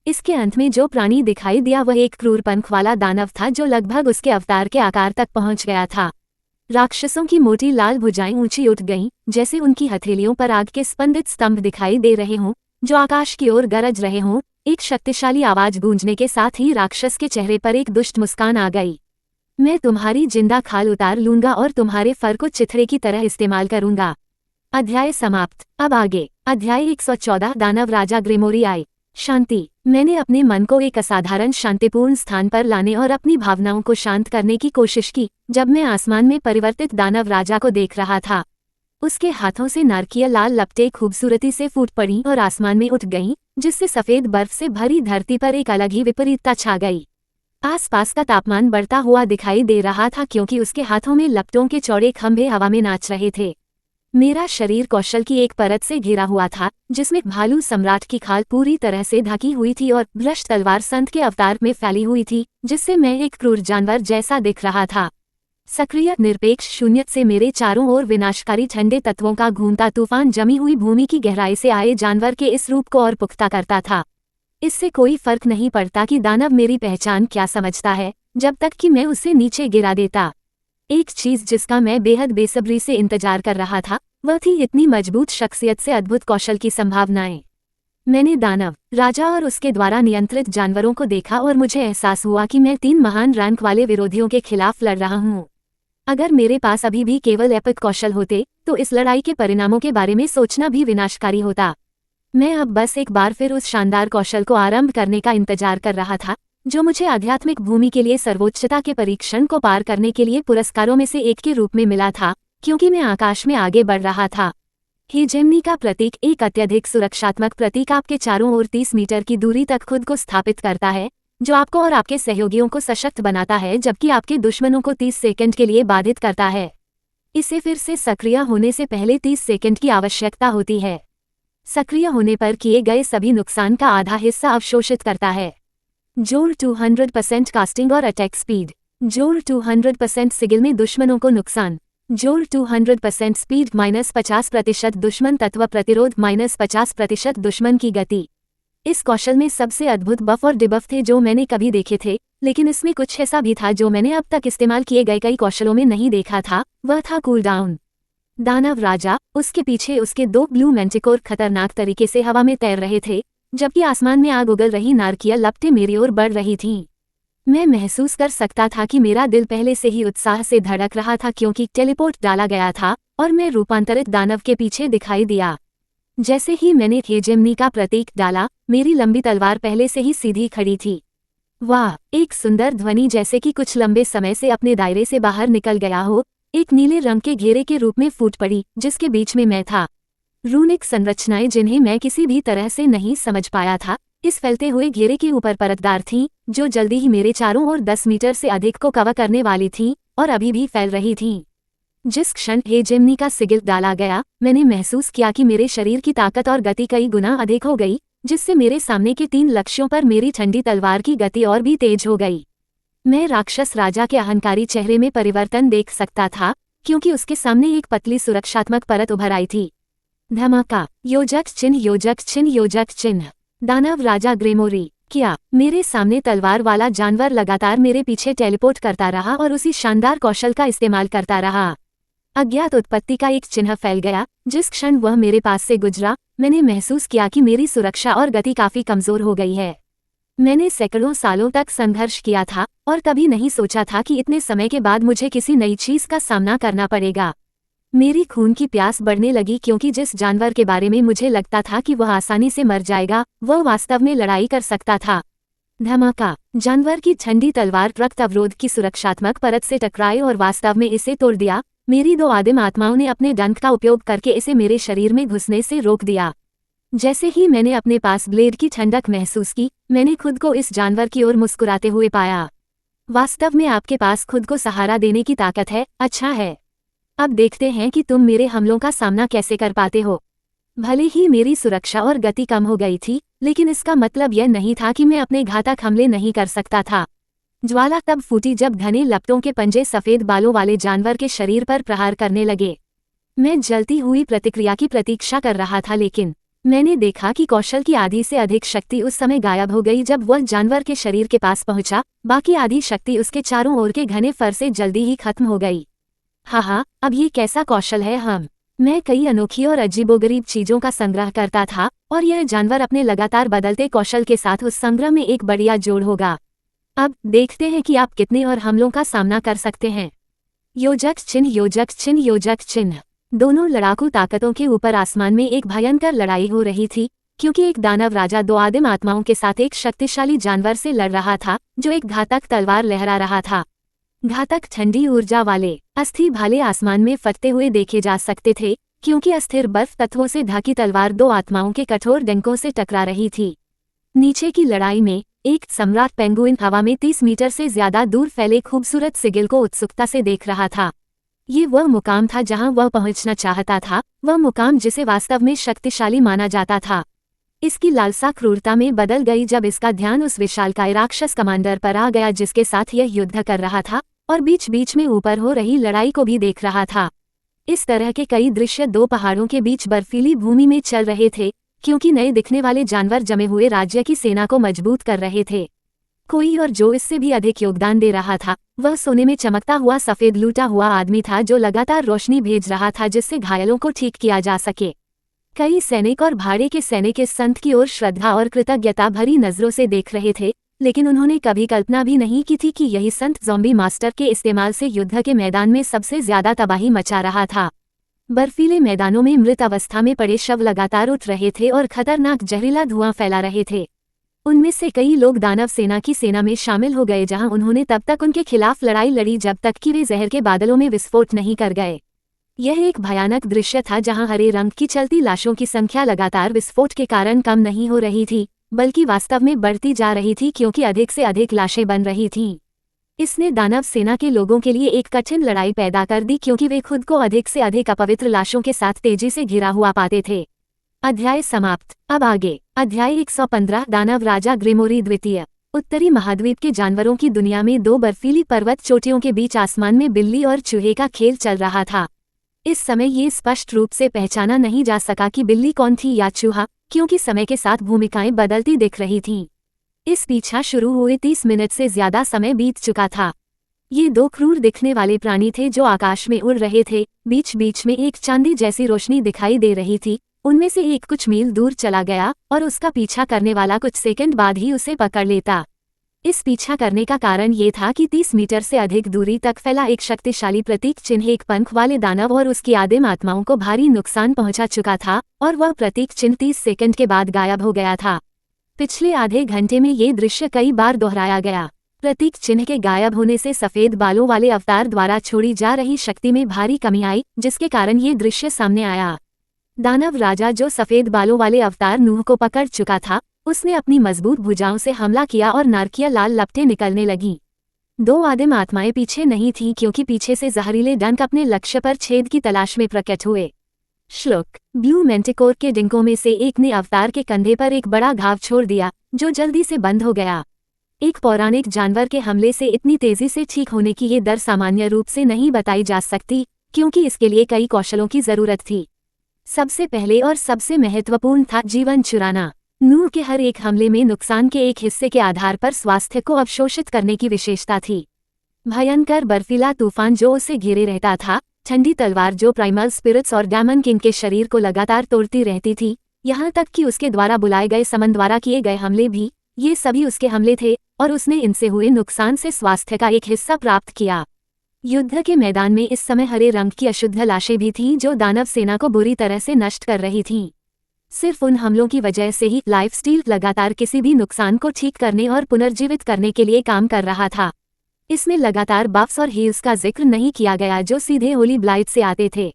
इसके अंत में जो प्राणी दिखाई दिया वह एक क्रूर पंख वाला दानव था जो लगभग उसके अवतार के आकार तक पहुंच गया था। राक्षसों की मोटी लाल भुजाएं ऊंची उठ गईं, जैसे उनकी हथेलियों पर आग के स्पंदित स्तंभ दिखाई दे रहे हों जो आकाश की ओर गरज रहे हों। एक शक्तिशाली आवाज गूंजने के साथ ही राक्षस के चेहरे पर एक दुष्ट मुस्कान आ गई। मैं तुम्हारी जिंदा खाल उतार लूंगा और तुम्हारे फर को चिथड़े की तरह इस्तेमाल करूंगा। अध्याय समाप्त। अब आगे। अध्याय 114 दानव राजा ग्रेमोरी आए। शांति। मैंने अपने मन को एक असाधारण शांतिपूर्ण स्थान पर लाने और अपनी भावनाओं को शांत करने की कोशिश की जब मैं आसमान में परिवर्तित दानव राजा को देख रहा था। उसके हाथों से नारकीय लाल लपटें खूबसूरती से फूट पड़ी और आसमान में उठ गईं, जिससे सफेद बर्फ से भरी धरती पर एक अलग ही विपरीतता छा गई। आसपास का तापमान बढ़ता हुआ दिखाई दे रहा था क्योंकि उसके हाथों में लपटों के चौड़े खंभे हवा में नाच रहे थे। मेरा शरीर कौशल की एक परत से घिरा हुआ था जिसमें भालू सम्राट की खाल पूरी तरह से ढकी हुई थी और भ्रष्ट तलवार संत के अवतार में फैली हुई थी, जिससे मैं एक क्रूर जानवर जैसा दिख रहा था। सक्रिय निरपेक्ष शून्य से मेरे चारों ओर विनाशकारी ठंडे तत्वों का घूमता तूफान जमी हुई भूमि की गहराई से आए जानवर के इस रूप को और पुख्ता करता था। इससे कोई फर्क नहीं पड़ता कि दानव मेरी पहचान क्या समझता है, जब तक कि मैं उसे नीचे गिरा देता। एक चीज जिसका मैं बेहद बेसब्री से इंतजार कर रहा था वह थी इतनी मजबूत शख्सियत से अद्भुत कौशल की संभावनाएं। मैंने दानव राजा और उसके द्वारा नियंत्रित जानवरों को देखा और मुझे एहसास हुआ कि मैं 3 महान रैंक वाले विरोधियों के खिलाफ लड़ रहा हूँ। अगर मेरे पास अभी भी केवल एपिक कौशल होते तो इस लड़ाई के परिणामों के बारे में सोचना भी विनाशकारी होता। मैं अब बस एक बार फिर उस शानदार कौशल को आरंभ करने का इंतजार कर रहा था जो मुझे आध्यात्मिक भूमि के लिए सर्वोच्चता के परीक्षण को पार करने के लिए पुरस्कारों में से एक के रूप में मिला था, क्योंकि मैं आकाश में आगे बढ़ रहा था। हेजेमनी का प्रतीक एक अत्यधिक सुरक्षात्मक प्रतीक आपके चारों ओर 30 मीटर की दूरी तक खुद को स्थापित करता है, जो आपको और आपके सहयोगियों को सशक्त बनाता है जबकि आपके दुश्मनों को 30 सेकंड के लिए बाधित करता है। इसे फिर से सक्रिय होने से पहले 30 सेकंड की आवश्यकता होती है। सक्रिय होने पर किए गए सभी नुकसान का आधा हिस्सा अवशोषित करता है। जोर 200% कास्टिंग और अटैक स्पीड। जोर 200% सिगिल में दुश्मनों को नुकसान। जोर 200% स्पीड -50% दुश्मन तत्व प्रतिरोध -50% दुश्मन की गति। इस कौशल में सबसे अद्भुत बफ और डिबफ थे जो मैंने कभी देखे थे, लेकिन इसमें कुछ ऐसा भी था जो मैंने अब तक इस्तेमाल किए गए कई कौशलों में नहीं देखा था, वह था कूल डाउन। दानव राजा, उसके पीछे उसके 2 ब्लू मैंटिकोर खतरनाक तरीके से हवा में तैर रहे थे, जबकि आसमान में आग उगल रही नारकीय लपटें मेरी ओर बढ़ रही थीं। मैं महसूस कर सकता था कि मेरा दिल पहले से ही उत्साह से धड़क रहा था क्योंकि टेलीपोर्ट डाला गया था और मैं रूपांतरित दानव के पीछे दिखाई दिया। जैसे ही मैंने हेजेमनी का प्रतीक डाला, मेरी लंबी तलवार पहले से ही सीधी खड़ी थी। वाह, एक सुंदर ध्वनि जैसे कि कुछ लंबे समय से अपने दायरे से बाहर निकल गया हो, एक नीले रंग के घेरे के रूप में फूट पड़ी जिसके बीच में मैं था। रूनिक संरचनाएं जिन्हें मैं किसी भी तरह से नहीं समझ पाया था, इस फैलते हुए घेरे के ऊपर परतदार थीं, जो जल्दी ही मेरे चारों ओर 10 मीटर से अधिक को कवर करने वाली थीं और अभी भी फैल रही थीं। जिस क्षण हेजेमनी का सिगिल डाला गया, मैंने महसूस किया कि मेरे शरीर की ताकत और गति कई गुना अधिक हो गई, जिससे मेरे सामने के 3 लक्ष्यों पर मेरी ठंडी तलवार की गति और भी तेज हो गई। मैं राक्षस राजा के अहंकारी चेहरे में परिवर्तन देख सकता था, क्योंकि उसके सामने एक पतली सुरक्षात्मक परत उभर आई थी। धमाका, योजक चिन्ह, योजक चिन्ह, योजक चिन्ह। दानव राजा ग्रेमोरी। क्या मेरे सामने तलवार वाला जानवर लगातार मेरे पीछे टेलीपोर्ट करता रहा और उसी शानदार कौशल का इस्तेमाल करता रहा। अज्ञात उत्पत्ति का एक चिन्ह फैल गया। जिस क्षण वह मेरे पास से गुजरा, मैंने महसूस किया कि मेरी सुरक्षा और गति काफी कमजोर हो गई है। मैंने सैकड़ों सालों तक संघर्ष किया था और कभी नहीं सोचा था कि इतने समय के बाद मुझे किसी नई चीज का सामना करना पड़ेगा। मेरी खून की प्यास बढ़ने लगी क्योंकि जिस जानवर के बारे में मुझे लगता था कि वह आसानी से मर जाएगा, वह वास्तव में लड़ाई कर सकता था। धमाका, जानवर की ठंडी तलवार रक्त अवरोध की सुरक्षात्मक परत से टकराई और वास्तव में इसे तोड़ दिया। मेरी 2 आदिम आत्माओं ने अपने डंक का उपयोग करके इसे मेरे शरीर में घुसने से रोक दिया। जैसे ही मैंने अपने पास ब्लेड की ठंडक महसूस की, मैंने खुद को इस जानवर की ओर मुस्कुराते हुए पाया। वास्तव में आपके पास खुद को सहारा देने की ताकत है, अच्छा है। अब देखते हैं कि तुम मेरे हमलों का सामना कैसे कर पाते हो। भले ही मेरी सुरक्षा और गति कम हो गई थी, लेकिन इसका मतलब यह नहीं था कि मैं अपने घातक हमले नहीं कर सकता था। ज्वाला तब फूटी जब घने लपटों के पंजे सफेद बालों वाले जानवर के शरीर पर प्रहार करने लगे। मैं जलती हुई प्रतिक्रिया की प्रतीक्षा कर रहा था, लेकिन मैंने देखा कि कौशल की आधी से अधिक शक्ति उस समय गायब हो गई जब वह जानवर के शरीर के पास पहुंचा। बाकी आधी शक्ति उसके चारों ओर के घने फर से जल्दी ही खत्म हो गई। हाँ, अब ये कैसा कौशल है। मैं कई अनोखी और अजीबोगरीब चीजों का संग्रह करता था और यह जानवर अपने लगातार बदलते कौशल के साथ उस संग्रह में एक बढ़िया जोड़ होगा। अब देखते हैं कि आप कितने और हमलों का सामना कर सकते हैं। योजक चिन्ह, योजक चिन्ह, योजक चिन्ह। दोनों लड़ाकू ताकतों के ऊपर आसमान में एक भयंकर लड़ाई हो रही थी, क्योंकि एक दानव राजा 2 आदिम आत्माओं के साथ एक शक्तिशाली जानवर से लड़ रहा था जो एक घातक तलवार लहरा रहा था। घातक ठंडी ऊर्जा वाले अस्थि भाले आसमान में फटते हुए देखे जा सकते थे, क्योंकि अस्थिर बर्फ तत्वों से ढकी तलवार 2 आत्माओं के कठोर डंकों से टकरा रही थी। नीचे की लड़ाई में एक सम्राट पेंगुइन हवा में 30 मीटर से ज्यादा दूर फैले खूबसूरत सिगिल को उत्सुकता से देख रहा था। ये वह मुकाम था जहां वह पहुंचना चाहता था, वह मुकाम जिसे वास्तव में शक्तिशाली माना जाता था। इसकी लालसा क्रूरता में बदल गई जब इसका ध्यान उस विशालकाय राक्षस कमांडर पर आ गया जिसके साथ यह युद्ध कर रहा था और बीच बीच में ऊपर हो रही लड़ाई को भी देख रहा था। इस तरह के कई दृश्य 2 पहाड़ों के बीच बर्फीली भूमि में चल रहे थे, क्योंकि नए दिखने वाले जानवर जमे हुए राज्य की सेना को मजबूत कर रहे थे। कोई और जो इससे भी अधिक योगदान दे रहा था, वह सोने में चमकता हुआ सफेद लूटा हुआ आदमी था जो लगातार रोशनी भेज रहा था जिससे घायलों को ठीक किया जा सके। कई सैनिक और भाड़े के सैनिक इस संत की ओर श्रद्धा और कृतज्ञता भरी नजरों से देख रहे थे, लेकिन उन्होंने कभी कल्पना भी नहीं की थी कि यही संत ज़ॉम्बी मास्टर के इस्तेमाल से युद्ध के मैदान में सबसे ज्यादा तबाही मचा रहा था। बर्फीले मैदानों में मृत अवस्था में पड़े शव लगातार उठ रहे थे और खतरनाक जहरीला धुआं फैला रहे थे। उनमें से कई लोग दानव सेना की सेना में शामिल हो गए, जहां उन्होंने तब तक उनके खिलाफ लड़ाई लड़ी जब तक कि वे जहर के बादलों में विस्फोट नहीं कर गए। यह एक भयानक दृश्य था जहां हरे रंग की चलती लाशों की संख्या लगातार विस्फोट के कारण कम नहीं हो रही थी, बल्कि वास्तव में बढ़ती जा रही थी क्योंकि अधिक से अधिक लाशें बन रही थीं। इसने दानव सेना के लोगों के लिए एक कठिन लड़ाई पैदा कर दी क्योंकि वे खुद को अधिक से अधिक अपवित्र लाशों के साथ तेजी से घिरा हुआ पाते थे। अध्याय समाप्त। अब आगे अध्याय 115 दानव राजा ग्रिमोरी द्वितीय। उत्तरी महाद्वीप के जानवरों की दुनिया में दो बर्फीली पर्वत चोटियों के बीच आसमान में बिल्ली और चूहे का खेल चल रहा था। इस समय ये स्पष्ट रूप से पहचाना नहीं जा सका कि बिल्ली कौन थी या चूहा, क्योंकि समय के साथ भूमिकाएं बदलती दिख रही थीं। इस पीछा शुरू हुए 30 मिनट से ज्यादा समय बीत चुका था। ये दो क्रूर दिखने वाले प्राणी थे जो आकाश में उड़ रहे थे। बीच बीच में एक चांदी जैसी रोशनी दिखाई दे रही थी। उनमें से एक कुछ मील दूर चला गया और उसका पीछा करने वाला कुछ सेकंड बाद ही उसे पकड़ लेता। इस पीछा करने का कारण ये था कि 30 मीटर से अधिक दूरी तक फैला एक शक्तिशाली प्रतीक चिन्ह एक पंख वाले दानव और उसकी आदिम आत्माओं को भारी नुकसान पहुंचा चुका था और वह प्रतीक चिन्ह 30 सेकंड के बाद गायब हो गया था। पिछले आधे घंटे में ये दृश्य कई बार दोहराया गया। प्रतीक चिन्ह के गायब होने से सफेद बालों वाले अवतार द्वारा छोड़ी जा रही शक्ति में भारी कमी आई, जिसके कारण ये दृश्य सामने आया। दानव राजा जो सफेद बालों वाले अवतार नूह को पकड़ चुका था, उसने अपनी मजबूत भुजाओं से हमला किया और नारकीय लाल लपटें निकलने लगीं। दो आदिम आत्माएं पीछे नहीं थीं क्योंकि पीछे से जहरीले डंक अपने लक्ष्य पर छेद की तलाश में प्रकट हुए। श्लोक। ब्लू मेंटिकोर के डिंकों में से एक ने अवतार के कंधे पर एक बड़ा घाव छोड़ दिया, जो जल्दी से बंद हो गया। एक पौराणिक जानवर के हमले से इतनी तेजी से ठीक होने की ये दर सामान्य रूप से नहीं बताई जा सकती, क्योंकि इसके लिए कई कौशलों की जरूरत थी। सबसे पहले और सबसे महत्वपूर्ण था जीवन चुराना। नूह के हर एक हमले में नुकसान के एक हिस्से के आधार पर स्वास्थ्य को अवशोषित करने की विशेषता थी। भयंकर बर्फीला तूफान जो उसे घेरे रहता था, ठंडी तलवार जो प्राइमल स्पिरिट्स और डायमंड किंग के शरीर को लगातार तोड़ती रहती थी, यहाँ तक कि उसके द्वारा बुलाए गए समन द्वारा किए गए हमले भी, ये सभी उसके हमले थे और उसने इनसे हुए नुकसान से स्वास्थ्य का एक हिस्सा प्राप्त किया। युद्ध के मैदान में इस समय हरे रंग की अशुद्ध लाशें भी थीं जो दानव सेना को बुरी तरह से नष्ट कर रही थीं। सिर्फ उन हमलों की वजह से ही लाइफस्टील लगातार किसी भी नुकसान को ठीक करने और पुनर्जीवित करने के लिए काम कर रहा था। इसमें लगातार बफ्स और हील्स का जिक्र नहीं किया गया जो सीधे होली ब्लाइट से आते थे।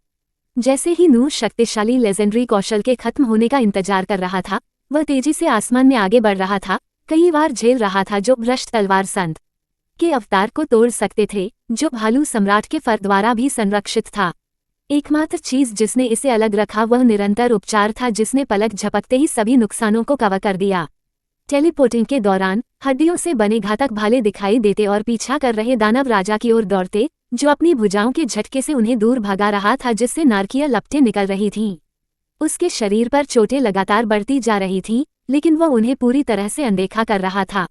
जैसे ही नूह शक्तिशाली लेजेंडरी कौशल के खत्म होने का इंतजार कर रहा था, वह तेजी से आसमान में आगे बढ़ रहा था, कई बार झेल रहा था जो भ्रष्ट तलवार संत के अवतार को तोड़ सकते थे, जो भालू सम्राट के फर द्वारा भी संरक्षित था। एकमात्र चीज जिसने इसे अलग रखा वह निरंतर उपचार था जिसने पलक झपकते ही सभी नुकसानों को कवर कर दिया। टेलीपोर्टिंग के दौरान हड्डियों से बने घातक भाले दिखाई देते और पीछा कर रहे दानव राजा की ओर दौड़ते, जो अपनी भुजाओं के झटके से उन्हें दूर भगा रहा था जिससे नारकीय लपटें निकल रही थीं। उसके शरीर पर चोटें लगातार बढ़ती जा रही थीं, लेकिन वह उन्हें पूरी तरह से अनदेखा कर रहा था।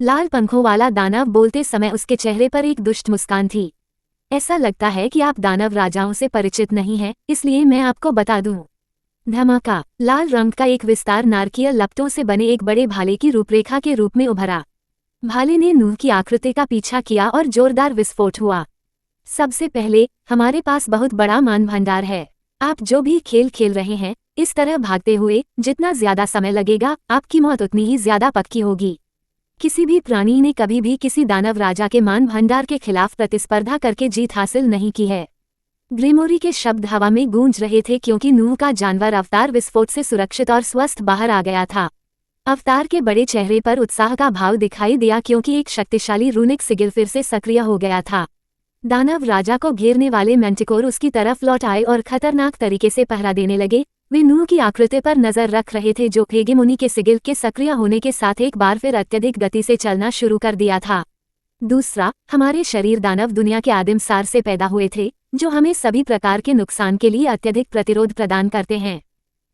लाल पंखों वाला दानव बोलते समय उसके चेहरे पर एक दुष्ट मुस्कान थी। ऐसा लगता है कि आप दानव राजाओं से परिचित नहीं हैं, इसलिए मैं आपको बता दूं। धमाका। लाल रंग का एक विस्तार नारकीय लपटों से बने एक बड़े भाले की रूपरेखा के रूप में उभरा। भाले ने नूह की आकृति का पीछा किया और जोरदार विस्फोट हुआ। सबसे पहले, हमारे पास बहुत बड़ा मान भंडार है। आप जो भी खेल खेल रहे हैं, इस तरह भागते हुए जितना ज्यादा समय लगेगा, आपकी मौत उतनी ही ज्यादा पक्की होगी। किसी भी प्राणी ने कभी भी किसी दानव राजा के मान भंडार के खिलाफ प्रतिस्पर्धा करके जीत हासिल नहीं की है। ग्रिमोरी के शब्द हवा में गूंज रहे थे क्योंकि नूह का जानवर अवतार विस्फोट से सुरक्षित और स्वस्थ बाहर आ गया था। अवतार के बड़े चेहरे पर उत्साह का भाव दिखाई दिया क्योंकि एक शक्तिशाली रूनिक सिगिल फिर से सक्रिय हो गया था। दानव राजा को घेरने वाले मेंटिकोर उसकी तरफ लौट आए और खतरनाक तरीके से पहरा देने लगे। वे नूह की आकृति पर नजर रख रहे थे जो हेगेमोनी के सिगिल के सक्रिय होने के साथ एक बार फिर अत्यधिक गति से चलना शुरू कर दिया था। दूसरा, हमारे शरीर दानव दुनिया के आदिम सार से पैदा हुए थे, जो हमें सभी प्रकार के नुकसान के लिए अत्यधिक प्रतिरोध प्रदान करते हैं।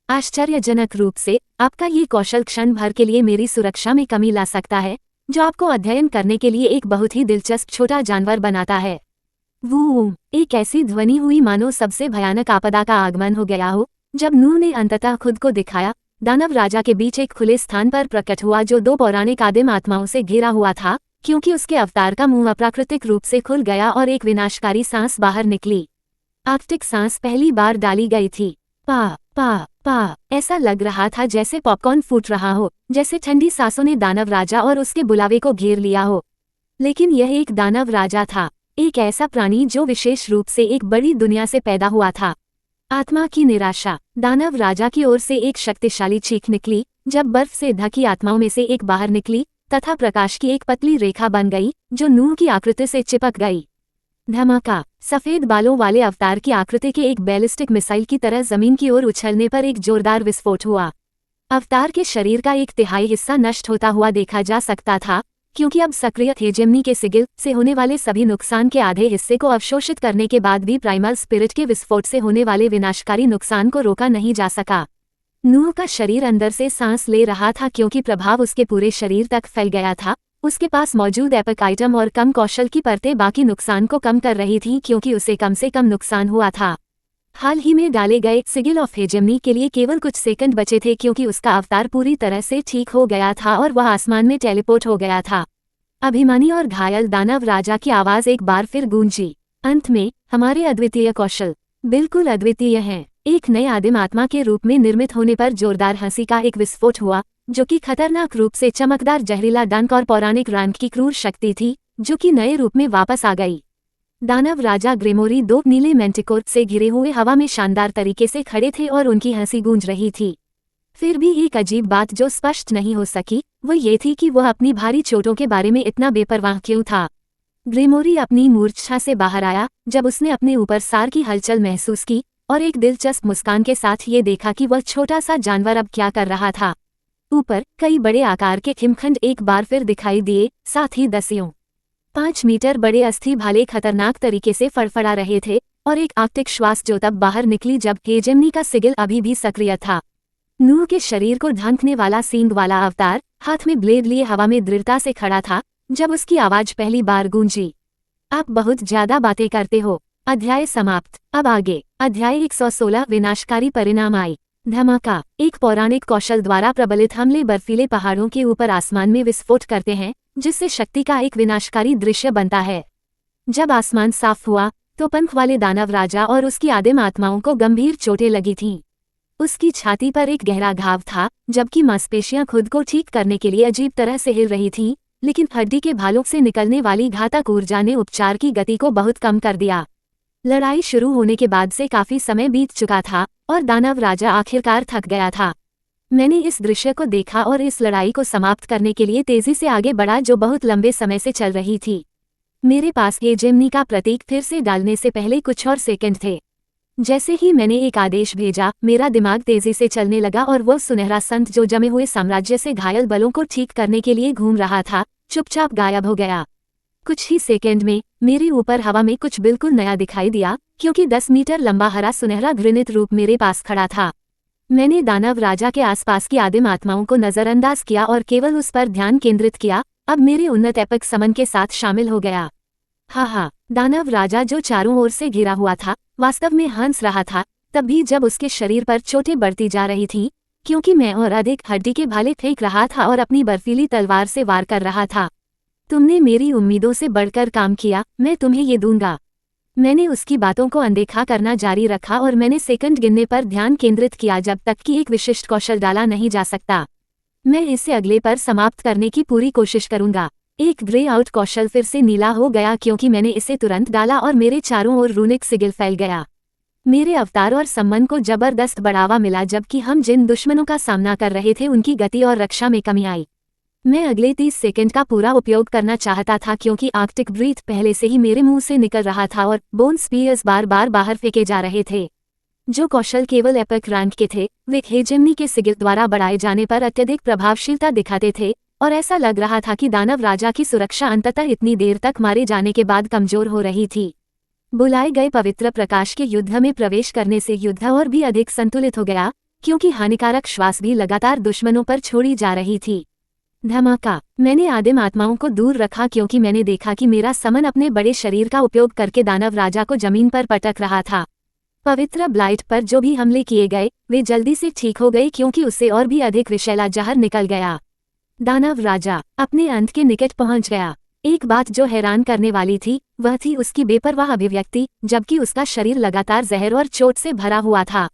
आश्चर्यजनक रूप से, आपका ये कौशल क्षण भर के लिए मेरी सुरक्षा में कमी ला सकता है, जो आपको अध्ययन करने के लिए एक बहुत ही दिलचस्प छोटा जानवर बनाता है। वूम! एक ऐसी ध्वनि हुई मानो सबसे भयानक आपदा का आगमन हो गया हो। जब नूह ने अंततः खुद को दिखाया, दानव राजा के बीच एक खुले स्थान पर प्रकट हुआ जो दो पौराणिक आदिम आत्माओं से घिरा हुआ था, क्योंकि उसके अवतार का मुंह अप्राकृतिक रूप से खुल गया और एक विनाशकारी सांस बाहर निकली। आर्कटिक सांस पहली बार डाली गई थी। पा पा पा, ऐसा लग रहा था जैसे पॉपकॉर्न फूट रहा हो, जैसे ठंडी सांसों ने दानव राजा और उसके बुलावे को घेर लिया हो। लेकिन यह एक दानव राजा था, एक ऐसा प्राणी जो विशेष रूप से एक बड़ी दुनिया से पैदा हुआ था। आत्मा की निराशा। दानव राजा की ओर से एक शक्तिशाली चीख निकली, जब बर्फ से ढकी आत्माओं में से एक बाहर निकली तथा प्रकाश की एक पतली रेखा बन गई जो नूह की आकृति से चिपक गई। धमाका। सफेद बालों वाले अवतार की आकृति के एक बैलिस्टिक मिसाइल की तरह जमीन की ओर उछलने पर एक जोरदार विस्फोट हुआ। अवतार के शरीर का 1/3 हिस्सा नष्ट होता हुआ देखा जा सकता था, क्योंकि अब सक्रिय हेजेमनी के सिगिल से होने वाले सभी नुकसान के आधे हिस्से को अवशोषित करने के बाद भी प्राइमल स्पिरिट के विस्फोट से होने वाले विनाशकारी नुकसान को रोका नहीं जा सका। नूह का शरीर अंदर से सांस ले रहा था क्योंकि प्रभाव उसके पूरे शरीर तक फैल गया था। उसके पास मौजूद एपिक आइटम और कम कौशल की परतें बाकी नुकसान को कम कर रही थीं क्योंकि उसे कम से कम नुकसान हुआ था। हाल ही में डाले गए सिगिल ऑफ हेजेमनी के लिए केवल कुछ सेकंड बचे थे क्योंकि उसका अवतार पूरी तरह से ठीक हो गया था और वह आसमान में टेलीपोर्ट हो गया था। अभिमानी और घायल दानव राजा की आवाज एक बार फिर गूंजी। अंत में हमारे अद्वितीय कौशल बिल्कुल अद्वितीय हैं। एक नए आदिम आत्मा के रूप में निर्मित होने पर जोरदार हंसी का एक विस्फोट हुआ, जो कि खतरनाक रूप से चमकदार जहरीला डंक और पौराणिक रैंक की क्रूर शक्ति थी, जो कि नए रूप में वापस आ गई। दानव राजा ग्रेमोरी 2 नीले मैंटिकोर से घिरे हुए हवा में शानदार तरीके से खड़े थे और उनकी हंसी गूंज रही थी। फिर भी एक अजीब बात जो स्पष्ट नहीं हो सकी वो ये थी कि वह अपनी भारी चोटों के बारे में इतना बेपरवाह क्यों था। ग्रेमोरी अपनी मूर्छा से बाहर आया जब उसने अपने ऊपर सार की हलचल महसूस की और एक दिलचस्प मुस्कान के साथ ये देखा कि वह छोटा सा जानवर अब क्या कर रहा था। ऊपर कई बड़े आकार के हिमखंड एक बार फिर दिखाई दिए, साथ ही 5 मीटर बड़े अस्थि भाले खतरनाक तरीके से फड़फड़ा रहे थे और एक आर्कटिक श्वास जो तब बाहर निकली जब हेजेमनी का सिगिल अभी भी सक्रिय था। नूह के शरीर को ढंकने वाला सींग वाला अवतार हाथ में ब्लेड लिए हवा में दृढ़ता से खड़ा था जब उसकी आवाज पहली बार गूंजी। आप बहुत ज्यादा बातें करते हो। अध्याय समाप्त। अब आगे अध्याय 116 विनाशकारी परिणाम आई। धमाका। एक पौराणिक कौशल द्वारा प्रबलित हमले बर्फीले पहाड़ों के ऊपर आसमान में विस्फोट करते हैं, जिससे शक्ति का एक विनाशकारी दृश्य बनता है। जब आसमान साफ हुआ तो पंख वाले दानव राजा और उसकी आदिम आत्माओं को गंभीर चोटें लगी थीं। उसकी छाती पर एक गहरा घाव था, जबकि मांसपेशियां खुद को ठीक करने के लिए अजीब तरह से हिल रही थीं, लेकिन हड्डी के भालों से निकलने वाली घातक ऊर्जा ने उपचार की गति को बहुत कम कर दिया। लड़ाई शुरू होने के बाद से काफी समय बीत चुका था और दानव राजा आखिरकार थक गया था। मैंने इस दृश्य को देखा और इस लड़ाई को समाप्त करने के लिए तेजी से आगे बढ़ा जो बहुत लंबे समय से चल रही थी। मेरे पास हेजेमनी का प्रतीक फिर से डालने से पहले कुछ और सेकंड थे। जैसे ही मैंने एक आदेश भेजा, मेरा दिमाग तेजी से चलने लगा और वह सुनहरा संत जो जमे हुए साम्राज्य से घायल बलों को ठीक करने के लिए घूम रहा था, चुपचाप गायब हो गया। कुछ ही सेकंड में मेरे ऊपर हवा में कुछ बिल्कुल नया दिखाई दिया, क्योंकि 10 मीटर लंबा हरा सुनहरा घृणित रूप मेरे पास खड़ा था। मैंने दानव राजा के आसपास की आदिम आत्माओं को नजरअंदाज किया और केवल उस पर ध्यान केंद्रित किया। अब मेरे उन्नत एपिक समन के साथ शामिल हो गया। हा, दानव राजा जो चारों ओर से घिरा हुआ था वास्तव में हंस रहा था, तब भी जब उसके शरीर पर चोटें बढ़ती जा रही थीं, क्योंकि मैं और अधिक हड्डी के भाले फेंक रहा था और अपनी बर्फीली तलवार से वार कर रहा था। तुमने मेरी उम्मीदों से बढ़कर काम किया, मैं तुम्हें ये दूंगा। मैंने उसकी बातों को अनदेखा करना जारी रखा और मैंने सेकंड गिनने पर ध्यान केंद्रित किया जब तक कि एक विशिष्ट कौशल डाला नहीं जा सकता। मैं इसे अगले पर समाप्त करने की पूरी कोशिश करूंगा। एक ग्रे आउट कौशल फिर से नीला हो गया क्योंकि मैंने इसे तुरंत डाला और मेरे चारों ओर रूनिक सिगिल फैल गया। मेरे अवतार और सम्मान को जबरदस्त बढ़ावा मिला जबकि हम जिन दुश्मनों का सामना कर रहे थे उनकी गति और रक्षा में कमी आई। मैं अगले 30 सेकंड का पूरा उपयोग करना चाहता था क्योंकि आर्कटिक ब्रीथ पहले से ही मेरे मुंह से निकल रहा था और बोन स्पीयर्स बार बार बाहर फेंके जा रहे थे। जो कौशल केवल एपिक रैंक के थे, वे हेजेमनी के सिगिल द्वारा बढ़ाए जाने पर अत्यधिक प्रभावशीलता दिखाते थे और ऐसा लग रहा था कि दानव राजा की सुरक्षा अंततः इतनी देर तक मारे जाने के बाद कमजोर हो रही थी। बुलाए गए पवित्र प्रकाश के युद्ध में प्रवेश करने से युद्ध और भी अधिक संतुलित हो गया, क्योंकि हानिकारक श्वास भी लगातार दुश्मनों पर छोड़ी जा रही थी। धमाका। मैंने आदिम आत्माओं को दूर रखा क्योंकि मैंने देखा कि मेरा समन अपने बड़े शरीर का उपयोग करके दानव राजा को जमीन पर पटक रहा था। पवित्र ब्लाइट पर जो भी हमले किए गए वे जल्दी से ठीक हो गए क्योंकि उससे और भी अधिक विषैला जहर निकल गया। दानव राजा अपने अंत के निकट पहुंच गया। एक बात जो हैरान करने वाली थी वह थी उसकी बेपरवाह अभिव्यक्ति, जबकि उसका शरीर लगातार जहर और चोट से भरा हुआ था।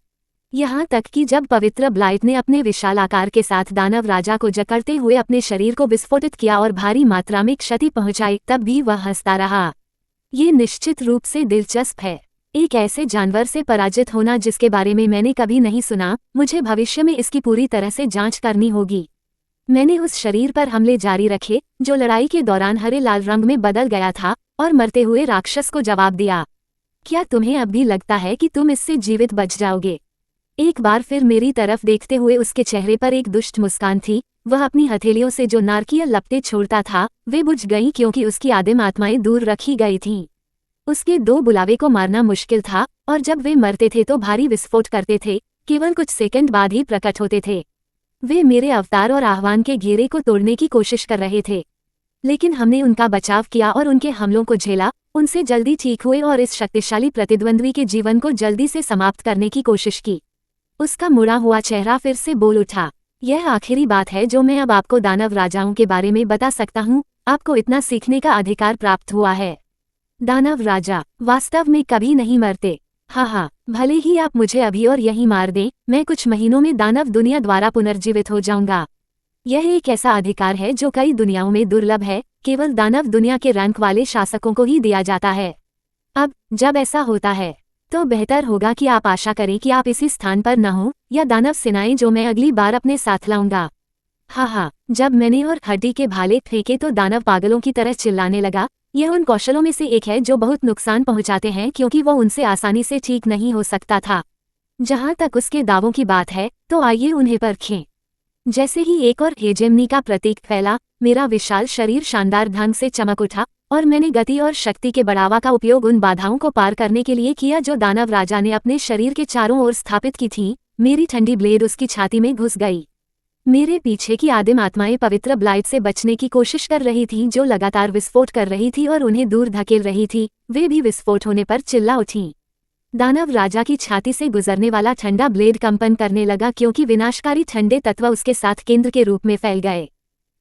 यहाँ तक कि जब पवित्र ब्लाइट ने अपने विशाल आकार के साथ दानव राजा को जकड़ते हुए अपने शरीर को विस्फोटित किया और भारी मात्रा में क्षति पहुंचाई, तब भी वह हंसता रहा। ये निश्चित रूप से दिलचस्प है। एक ऐसे जानवर से पराजित होना जिसके बारे में मैंने कभी नहीं सुना। मुझे भविष्य में इसकी पूरी तरह से जांच करनी होगी। मैंने उस शरीर पर हमले जारी रखे जो लड़ाई के दौरान हरे लाल रंग में बदल गया था और मरते हुए राक्षस को जवाब दिया, क्या तुम्हें अब भी लगता है कि तुम इससे जीवित बच जाओगे? एक बार फिर मेरी तरफ देखते हुए उसके चेहरे पर एक दुष्ट मुस्कान थी। वह अपनी हथेलियों से जो नारकीय लपटें छोड़ता था वे बुझ गईं क्योंकि उसकी आदिम आत्माएं दूर रखी गई थीं। उसके 2 बुलावे को मारना मुश्किल था और जब वे मरते थे तो भारी विस्फोट करते थे, केवल कुछ सेकंड बाद ही प्रकट होते थे। वे मेरे अवतार और आह्वान के घेरे को तोड़ने की कोशिश कर रहे थे, लेकिन हमने उनका बचाव किया और उनके हमलों को झेला, उनसे जल्दी ठीक हुए और इस शक्तिशाली प्रतिद्वंद्वी के जीवन को जल्दी से समाप्त करने की कोशिश की। उसका मुड़ा हुआ चेहरा फिर से बोल उठा, यह आखिरी बात है जो मैं अब आपको दानव राजाओं के बारे में बता सकता हूँ। आपको इतना सीखने का अधिकार प्राप्त हुआ है। दानव राजा वास्तव में कभी नहीं मरते। हाँ, भले ही आप मुझे अभी और यहीं मार दें, मैं कुछ महीनों में दानव दुनिया द्वारा पुनर्जीवित हो जाऊंगा। यह एक ऐसा अधिकार है जो कई दुनियाओं में दुर्लभ है, केवल दानव दुनिया के रैंक वाले शासकों को ही दिया जाता है। अब जब ऐसा होता है तो बेहतर होगा कि आप आशा करें कि आप इसी स्थान पर न हो या दानव सेनाएं जो मैं अगली बार अपने साथ लाऊंगा। हाँ, जब मैंने और हड्डी के भाले फेंके तो दानव पागलों की तरह चिल्लाने लगा। यह उन कौशलों में से एक है जो बहुत नुकसान पहुंचाते हैं क्योंकि वो उनसे आसानी से ठीक नहीं हो सकता था। जहां तक उसके दावों की बात है तो आइए उन्हें परखें। जैसे ही एक और हेजेमनी का प्रतीक फैला, मेरा विशाल शरीर शानदार ढंग से चमक उठा और मैंने गति और शक्ति के बढ़ावा का उपयोग उन बाधाओं को पार करने के लिए किया जो दानव राजा ने अपने शरीर के चारों ओर स्थापित की थीं। मेरी ठंडी ब्लेड उसकी छाती में घुस गई। मेरे पीछे की आदिम आत्माएं पवित्र ब्लाइट से बचने की कोशिश कर रही थीं जो लगातार विस्फोट कर रही थी और उन्हें दूर धकेल रही थी। वे भी विस्फोट होने पर चिल्ला उठीं। दानव राजा की छाती से गुजरने वाला ठंडा ब्लेड कंपन करने लगा क्योंकि विनाशकारी ठंडे तत्व उसके साथ केंद्र के रूप में फैल गए।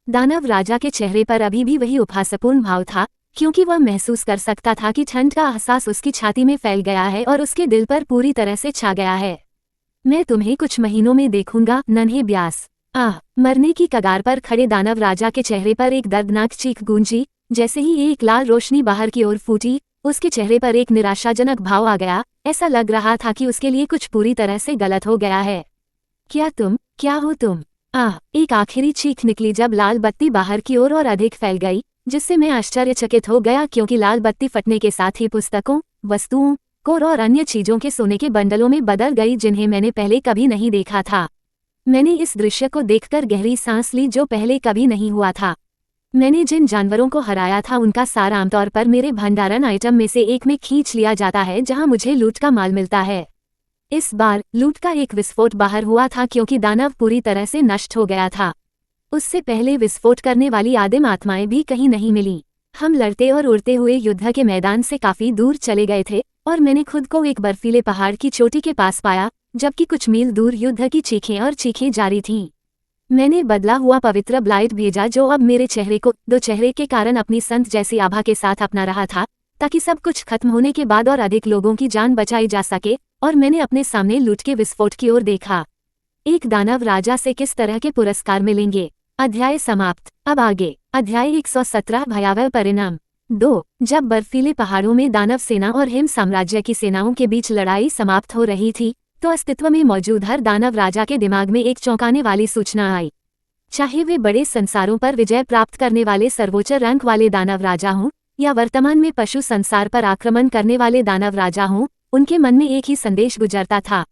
दानव राजा के चेहरे पर अभी भी वही उपहासपूर्ण भाव था क्योंकि वह महसूस कर सकता था कि ठंड का एहसास उसकी छाती में फैल गया है और उसके दिल पर पूरी तरह से छा गया है। मैं तुम्हें कुछ महीनों में देखूंगा, नन्हे ब्यास। मरने की कगार पर खड़े दानव राजा के चेहरे पर एक दर्दनाक चीख गूंजी। जैसे ही एक लाल रोशनी बाहर की ओर फूटी, उसके चेहरे पर एक निराशाजनक भाव आ गया। ऐसा लग रहा था कि उसके लिए कुछ पूरी तरह से गलत हो गया है। क्या हो तुम? एक आखिरी चीख निकली जब लाल बत्ती बाहर की ओर और अधिक फैल गई, जिससे मैं आश्चर्यचकित हो गया क्योंकि लाल बत्ती फटने के साथ ही पुस्तकों, वस्तुओं, कोर और अन्य चीजों के सोने के बंडलों में बदल गई जिन्हें मैंने पहले कभी नहीं देखा था। मैंने इस दृश्य को देखकर गहरी सांस ली जो पहले कभी नहीं हुआ था। मैंने जिन जानवरों को हराया था उनका सार आमतौर पर मेरे भंडारण आइटम में से एक में खींच लिया जाता है जहां मुझे लूट का माल मिलता है। इस बार लूट का एक विस्फोट बाहर हुआ था क्योंकि दानव पूरी तरह से नष्ट हो गया था। उससे पहले विस्फोट करने वाली आदिम आत्माएं भी कहीं नहीं मिली। हम लड़ते और उड़ते हुए युद्ध के मैदान से काफी दूर चले गए थे और मैंने खुद को एक बर्फीले पहाड़ की चोटी के पास पाया, जबकि कुछ मील दूर युद्ध की चीखें और चीखें जारी थीं। मैंने बदला हुआ पवित्र ब्लाइट भेजा जो अब मेरे चेहरे को दो चेहरे के कारण अपनी संत जैसी आभा के साथ अपना रहा था, ताकि सब कुछ खत्म होने के बाद और अधिक लोगों की जान बचाई जा सके। और मैंने अपने सामने लूट के विस्फोट की ओर देखा। एक दानव राजा से किस तरह के पुरस्कार मिलेंगे? अध्याय समाप्त। अब आगे अध्याय 117 भयावह परिणाम 2। जब बर्फीले पहाड़ों में दानव सेना और हिम साम्राज्य की सेनाओं के बीच लड़ाई समाप्त हो रही थी तो अस्तित्व में मौजूद हर दानव राजा के दिमाग में एक चौंकाने वाली सूचना आई। चाहे वे बड़े संसारों पर विजय प्राप्त करने वाले सर्वोच्च रैंक वाले दानव राजा हों या वर्तमान में पशु संसार पर आक्रमण करने वाले दानव राजा हों, उनके मन में एक ही संदेश गुजरता था।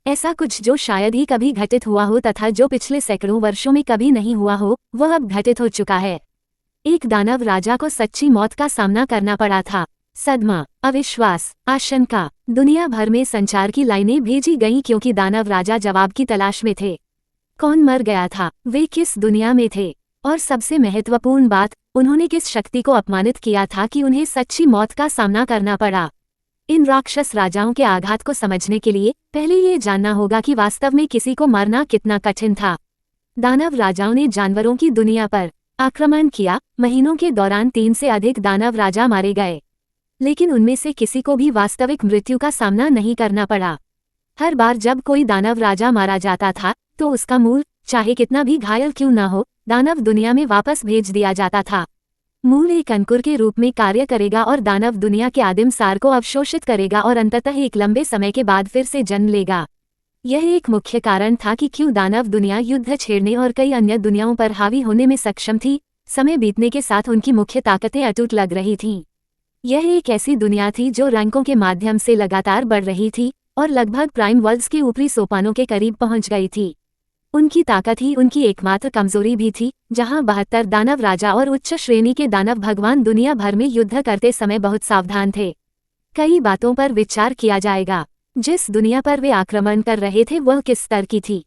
ऐसा कुछ जो शायद ही कभी घटित हुआ हो तथा जो पिछले सैकड़ों वर्षों में कभी नहीं हुआ हो, वह अब घटित हो चुका है। एक दानव राजा को सच्ची मौत का सामना करना पड़ा था। सदमा, अविश्वास, आशंका, दुनिया भर में संचार की लाइनें भेजी गईं क्योंकि दानव राजा जवाब की तलाश में थे। कौन मर गया था? वे किस दुनिया में थे? और सबसे महत्वपूर्ण बात, उन्होंने किस शक्ति को अपमानित किया था कि उन्हें सच्ची मौत का सामना करना पड़ा? इन राक्षस राजाओं के आघात को समझने के लिए पहले ये जानना होगा कि वास्तव में किसी को मारना कितना कठिन था। दानव राजाओं ने जानवरों की दुनिया पर आक्रमण किया। महीनों के दौरान 3 से अधिक दानव राजा मारे गए, लेकिन उनमें से किसी को भी वास्तविक मृत्यु का सामना नहीं करना पड़ा। हर बार जब कोई दानव राजा मारा जाता था तो उसका मूल, चाहे कितना भी घायल क्यों न हो, दानव दुनिया में वापस भेज दिया जाता था। मूल एक अंकुर के रूप में कार्य करेगा और दानव दुनिया के आदिम सार को अवशोषित करेगा और अंततः एक लंबे समय के बाद फिर से जन्म लेगा। यह एक मुख्य कारण था कि क्यों दानव दुनिया युद्ध छेड़ने और कई अन्य दुनियाओं पर हावी होने में सक्षम थी। समय बीतने के साथ उनकी मुख्य ताकतें अटूट लग रही थीं। यह एक ऐसी दुनिया थी जो रैंकों के माध्यम से लगातार बढ़ रही थी और लगभग प्राइम वर्ल्ड्स के ऊपरी सोपानों के करीब पहुंच गई थी। उनकी ताकत ही उनकी एकमात्र कमजोरी भी थी, जहां 72 दानव राजा और उच्च श्रेणी के दानव भगवान दुनिया भर में युद्ध करते समय बहुत सावधान थे। कई बातों पर विचार किया जाएगा। जिस दुनिया पर वे आक्रमण कर रहे थे वह किस स्तर की थी?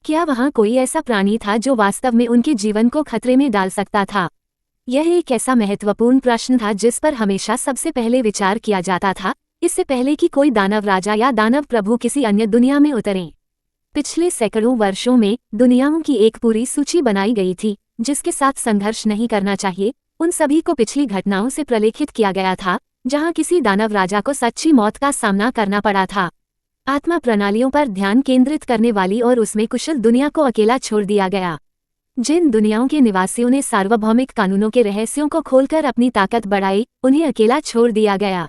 क्या वहां कोई ऐसा प्राणी था जो वास्तव में उनके जीवन को खतरे में डाल सकता था? यह एक ऐसा महत्वपूर्ण प्रश्न था जिस पर हमेशा सबसे पहले विचार किया जाता था, इससे पहले कि कोई दानव राजा या दानव प्रभु किसी अन्य दुनिया में उतरे। पिछले सैकड़ों वर्षों में दुनियाओं की एक पूरी सूची बनाई गई थी जिसके साथ संघर्ष नहीं करना चाहिए। उन सभी को पिछली घटनाओं से प्रलेखित किया गया था जहां किसी दानव राजा को सच्ची मौत का सामना करना पड़ा था। आत्मा प्रणालियों पर ध्यान केंद्रित करने वाली और उसमें कुशल दुनिया को अकेला छोड़ दिया गया। जिन दुनियाओं के निवासियों ने सार्वभौमिक कानूनों के रहस्यों को खोलकर अपनी ताकत बढ़ाई, उन्हें अकेला छोड़ दिया गया।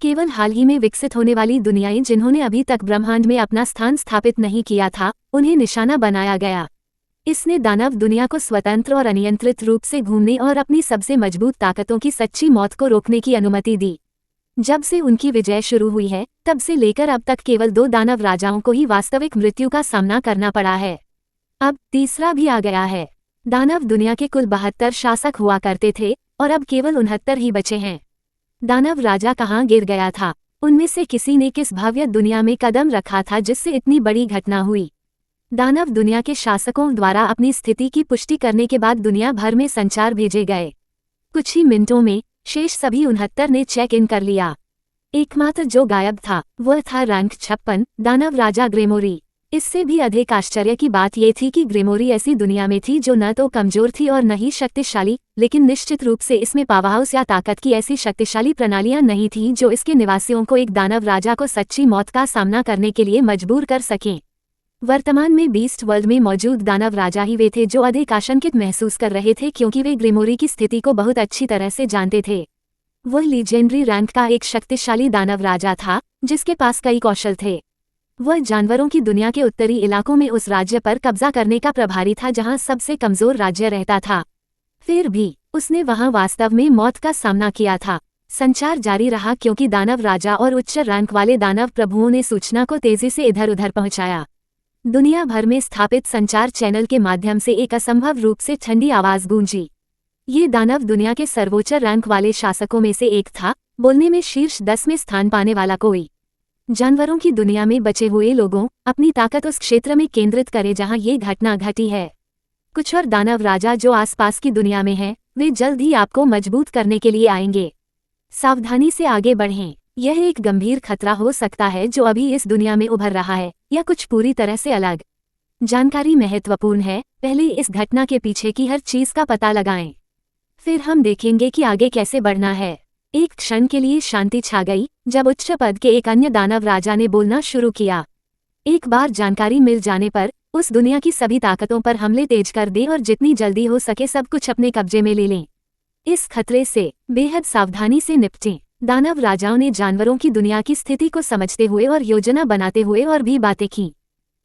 केवल हाल ही में विकसित होने वाली दुनियाएं जिन्होंने अभी तक ब्रह्मांड में अपना स्थान स्थापित नहीं किया था, उन्हें निशाना बनाया गया। इसने दानव दुनिया को स्वतंत्र और अनियंत्रित रूप से घूमने और अपनी सबसे मजबूत ताकतों की सच्ची मौत को रोकने की अनुमति दी। जब से उनकी विजय शुरू हुई है, तब से लेकर अब तक केवल 2 दानव राजाओं को ही वास्तविक मृत्यु का सामना करना पड़ा है। अब तीसरा भी आ गया है। दानव दुनिया के कुल 72 शासक हुआ करते थे और अब केवल 69 ही बचे हैं। दानव राजा कहाँ गिर गया था? उनमें से किसी ने किस भव्य दुनिया में कदम रखा था जिससे इतनी बड़ी घटना हुई? दानव दुनिया के शासकों द्वारा अपनी स्थिति की पुष्टि करने के बाद दुनिया भर में संचार भेजे गए। कुछ ही मिनटों में शेष सभी 69 ने चेक इन कर लिया। एकमात्र जो गायब था वह था रैंक 56 दानव राजा ग्रेमोरी। इससे भी अधिक आश्चर्य की बात यह थी कि ग्रेमोरी ऐसी दुनिया में थी जो न तो कमजोर थी और न ही शक्तिशाली, लेकिन निश्चित रूप से इसमें पावरहाउस या ताकत की ऐसी शक्तिशाली प्रणालियां नहीं थीं जो इसके निवासियों को एक दानव राजा को सच्ची मौत का सामना करने के लिए मजबूर कर सकें। वर्तमान में बीस्ट वर्ल्ड में मौजूद दानव राजा ही वे थे जो अधिक आशंकित महसूस कर रहे थे, क्योंकि वे ग्रेमोरी की स्थिति को बहुत अच्छी तरह से जानते थे। वह लीजेंडरी रैंक का एक शक्तिशाली दानव राजा था जिसके पास कई कौशल थे। वह जानवरों की दुनिया के उत्तरी इलाकों में उस राज्य पर कब्जा करने का प्रभारी था जहां सबसे कमजोर राज्य रहता था। फिर भी उसने वहां वास्तव में मौत का सामना किया था। संचार जारी रहा क्योंकि दानव राजा और उच्च रैंक वाले दानव प्रभुओं ने सूचना को तेजी से इधर उधर पहुंचाया। दुनिया भर में स्थापित संचार चैनल के माध्यम से एक असंभव रूप से ठंडी आवाज गूंजी। ये दानव दुनिया के सर्वोच्च रैंक वाले शासकों में से एक था, बोलने में शीर्ष 10 में स्थान पाने वाला कोई। जानवरों की दुनिया में बचे हुए लोगों, अपनी ताकत उस क्षेत्र में केंद्रित करें जहां ये घटना घटी है। कुछ और दानव राजा जो आसपास की दुनिया में हैं, वे जल्द ही आपको मजबूत करने के लिए आएंगे। सावधानी से आगे बढ़ें। यह एक गंभीर खतरा हो सकता है जो अभी इस दुनिया में उभर रहा है, या कुछ पूरी तरह से अलग। जानकारी महत्वपूर्ण है। पहले इस घटना के पीछे की हर चीज का पता लगाएं। फिर हम देखेंगे कि आगे कैसे बढ़ना है। एक क्षण के लिए शांति छा गई जब उच्च पद के एक अन्य दानव राजा ने बोलना शुरू किया। एक बार जानकारी मिल जाने पर उस दुनिया की सभी ताकतों पर हमले तेज कर दें और जितनी जल्दी हो सके सब कुछ अपने कब्जे में ले लें। इस खतरे से बेहद सावधानी से निपटें। दानव राजाओं ने जानवरों की दुनिया की स्थिति को समझते हुए और योजना बनाते हुए और भी बातें की।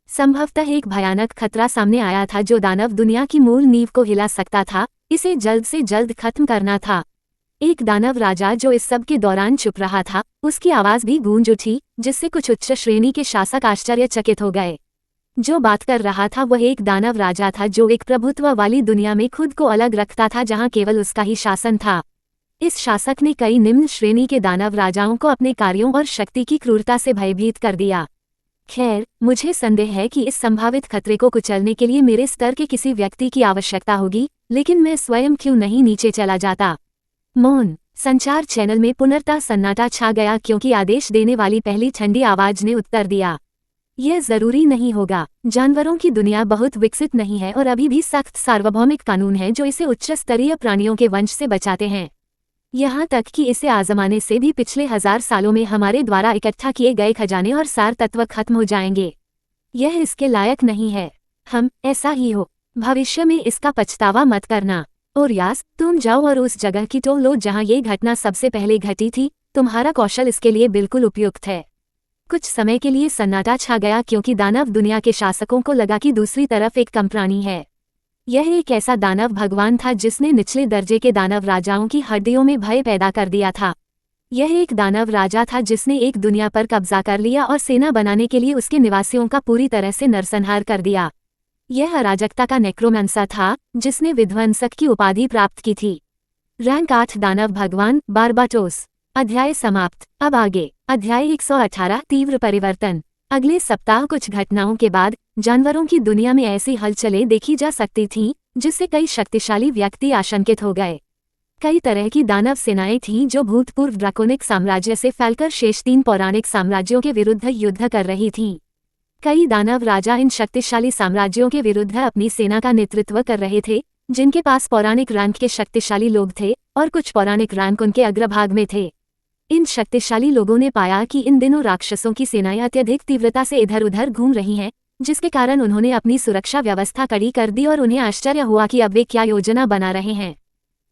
संभवतः एक भयानक खतरा सामने आया था जो दानव दुनिया की मूल नींव को हिला सकता था। इसे जल्द से जल्द खत्म करना था। एक दानव राजा जो इस सब के दौरान चुप रहा था, उसकी आवाज भी गूंज उठी, जिससे कुछ उच्च श्रेणी के शासक आश्चर्यचकित हो गए। जो बात कर रहा था वह एक दानव राजा था जो एक प्रभुत्व वाली दुनिया में खुद को अलग रखता था जहां केवल उसका ही शासन था। इस शासक ने कई निम्न श्रेणी के दानव राजाओं को अपने कार्यों और शक्ति की क्रूरता से भयभीत कर दिया। खैर, मुझे संदेह है कि इस संभावित खतरे को कुचलने के लिए मेरे स्तर के किसी व्यक्ति की आवश्यकता होगी, लेकिन मैं स्वयं क्यों नहीं नीचे चला जाता। मौन। संचार चैनल में पुनर्तः सन्नाटा छा गया क्योंकि आदेश देने वाली पहली ठंडी आवाज ने उत्तर दिया, यह जरूरी नहीं होगा। जानवरों की दुनिया बहुत विकसित नहीं है और अभी भी सख्त सार्वभौमिक कानून है जो इसे उच्च स्तरीय प्राणियों के वंश से बचाते हैं। यहाँ तक कि इसे आजमाने से भी पिछले 1000 सालों में हमारे द्वारा इकट्ठा किए गए खजाने और सार तत्व खत्म हो जाएंगे। यह इसके लायक नहीं है। हम ऐसा ही हो। भविष्य में इसका पछतावा मत करना। ओरियास, तुम जाओ और उस जगह की टोल लो जहाँ ये घटना सबसे पहले घटी थी। तुम्हारा कौशल इसके लिए बिल्कुल उपयुक्त है। कुछ समय के लिए सन्नाटा छा गया क्योंकि दानव दुनिया के शासकों को लगा कि दूसरी तरफ एक कम प्राणी है। यह एक ऐसा दानव भगवान था जिसने निचले दर्जे के दानव राजाओं की हड्डियों में भय पैदा कर दिया था। यह एक दानव राजा था जिसने एक दुनिया पर कब्जा कर लिया और सेना बनाने के लिए उसके निवासियों का पूरी तरह से नरसंहार कर दिया। यह अराजकता का नेक्रोमेंसर था जिसने विध्वंसक की उपाधि प्राप्त की थी। रैंक 8 दानव भगवान बारबाटोस। अध्याय समाप्त। अब आगे अध्याय 118 तीव्र परिवर्तन। अगले सप्ताह कुछ घटनाओं के बाद जानवरों की दुनिया में ऐसी हलचलें देखी जा सकती थीं जिससे कई शक्तिशाली व्यक्ति आशंकित हो गए। कई तरह की दानव सेनाएं थीं जो भूतपूर्व ड्रैकोनिक साम्राज्य से फैलकर शेष 3 पौराणिक साम्राज्यों के विरुद्ध युद्ध कर रही थीं। कई दानव राजा इन शक्तिशाली साम्राज्यों के विरुद्ध अपनी सेना का नेतृत्व कर रहे थे, जिनके पास पौराणिक रैंक के शक्तिशाली लोग थे और कुछ पौराणिक रैंक उनके अग्रभाग में थे। इन शक्तिशाली लोगों ने पाया कि इन दिनों राक्षसों की सेनाएं अत्यधिक तीव्रता से इधर उधर घूम रही हैं, जिसके कारण उन्होंने अपनी सुरक्षा व्यवस्था कड़ी कर दी और उन्हें आश्चर्य हुआ कि अब वे क्या योजना बना रहे हैं।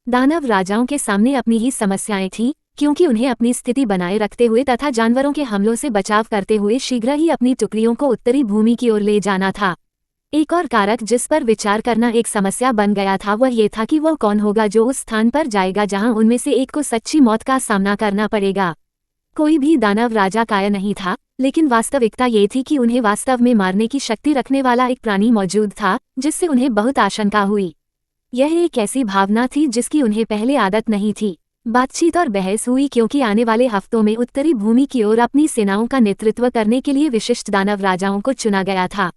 दानव राजाओं के सामने अपनी ही समस्याएं थीं, क्योंकि उन्हें अपनी स्थिति बनाए रखते हुए तथा जानवरों के हमलों से बचाव करते हुए शीघ्र ही अपनी टुकड़ियों को उत्तरी भूमि की ओर ले जाना था। एक और कारक जिस पर विचार करना एक समस्या बन गया था वह ये था कि वह कौन होगा जो उस स्थान पर जाएगा जहां उनमें से एक को सच्ची मौत का सामना करना पड़ेगा। कोई भी दानव राजा कायर नहीं था, लेकिन वास्तविकता ये थी कि उन्हें वास्तव में मारने की शक्ति रखने वाला एक प्राणी मौजूद था, जिससे उन्हें बहुत आशंका हुई। यह एक ऐसी भावना थी जिसकी उन्हें पहले आदत नहीं थी। बातचीत और बहस हुई क्योंकि आने वाले हफ्तों में उत्तरी भूमि की ओर अपनी सेनाओं का नेतृत्व करने के लिए विशिष्ट दानव राजाओं को चुना गया था।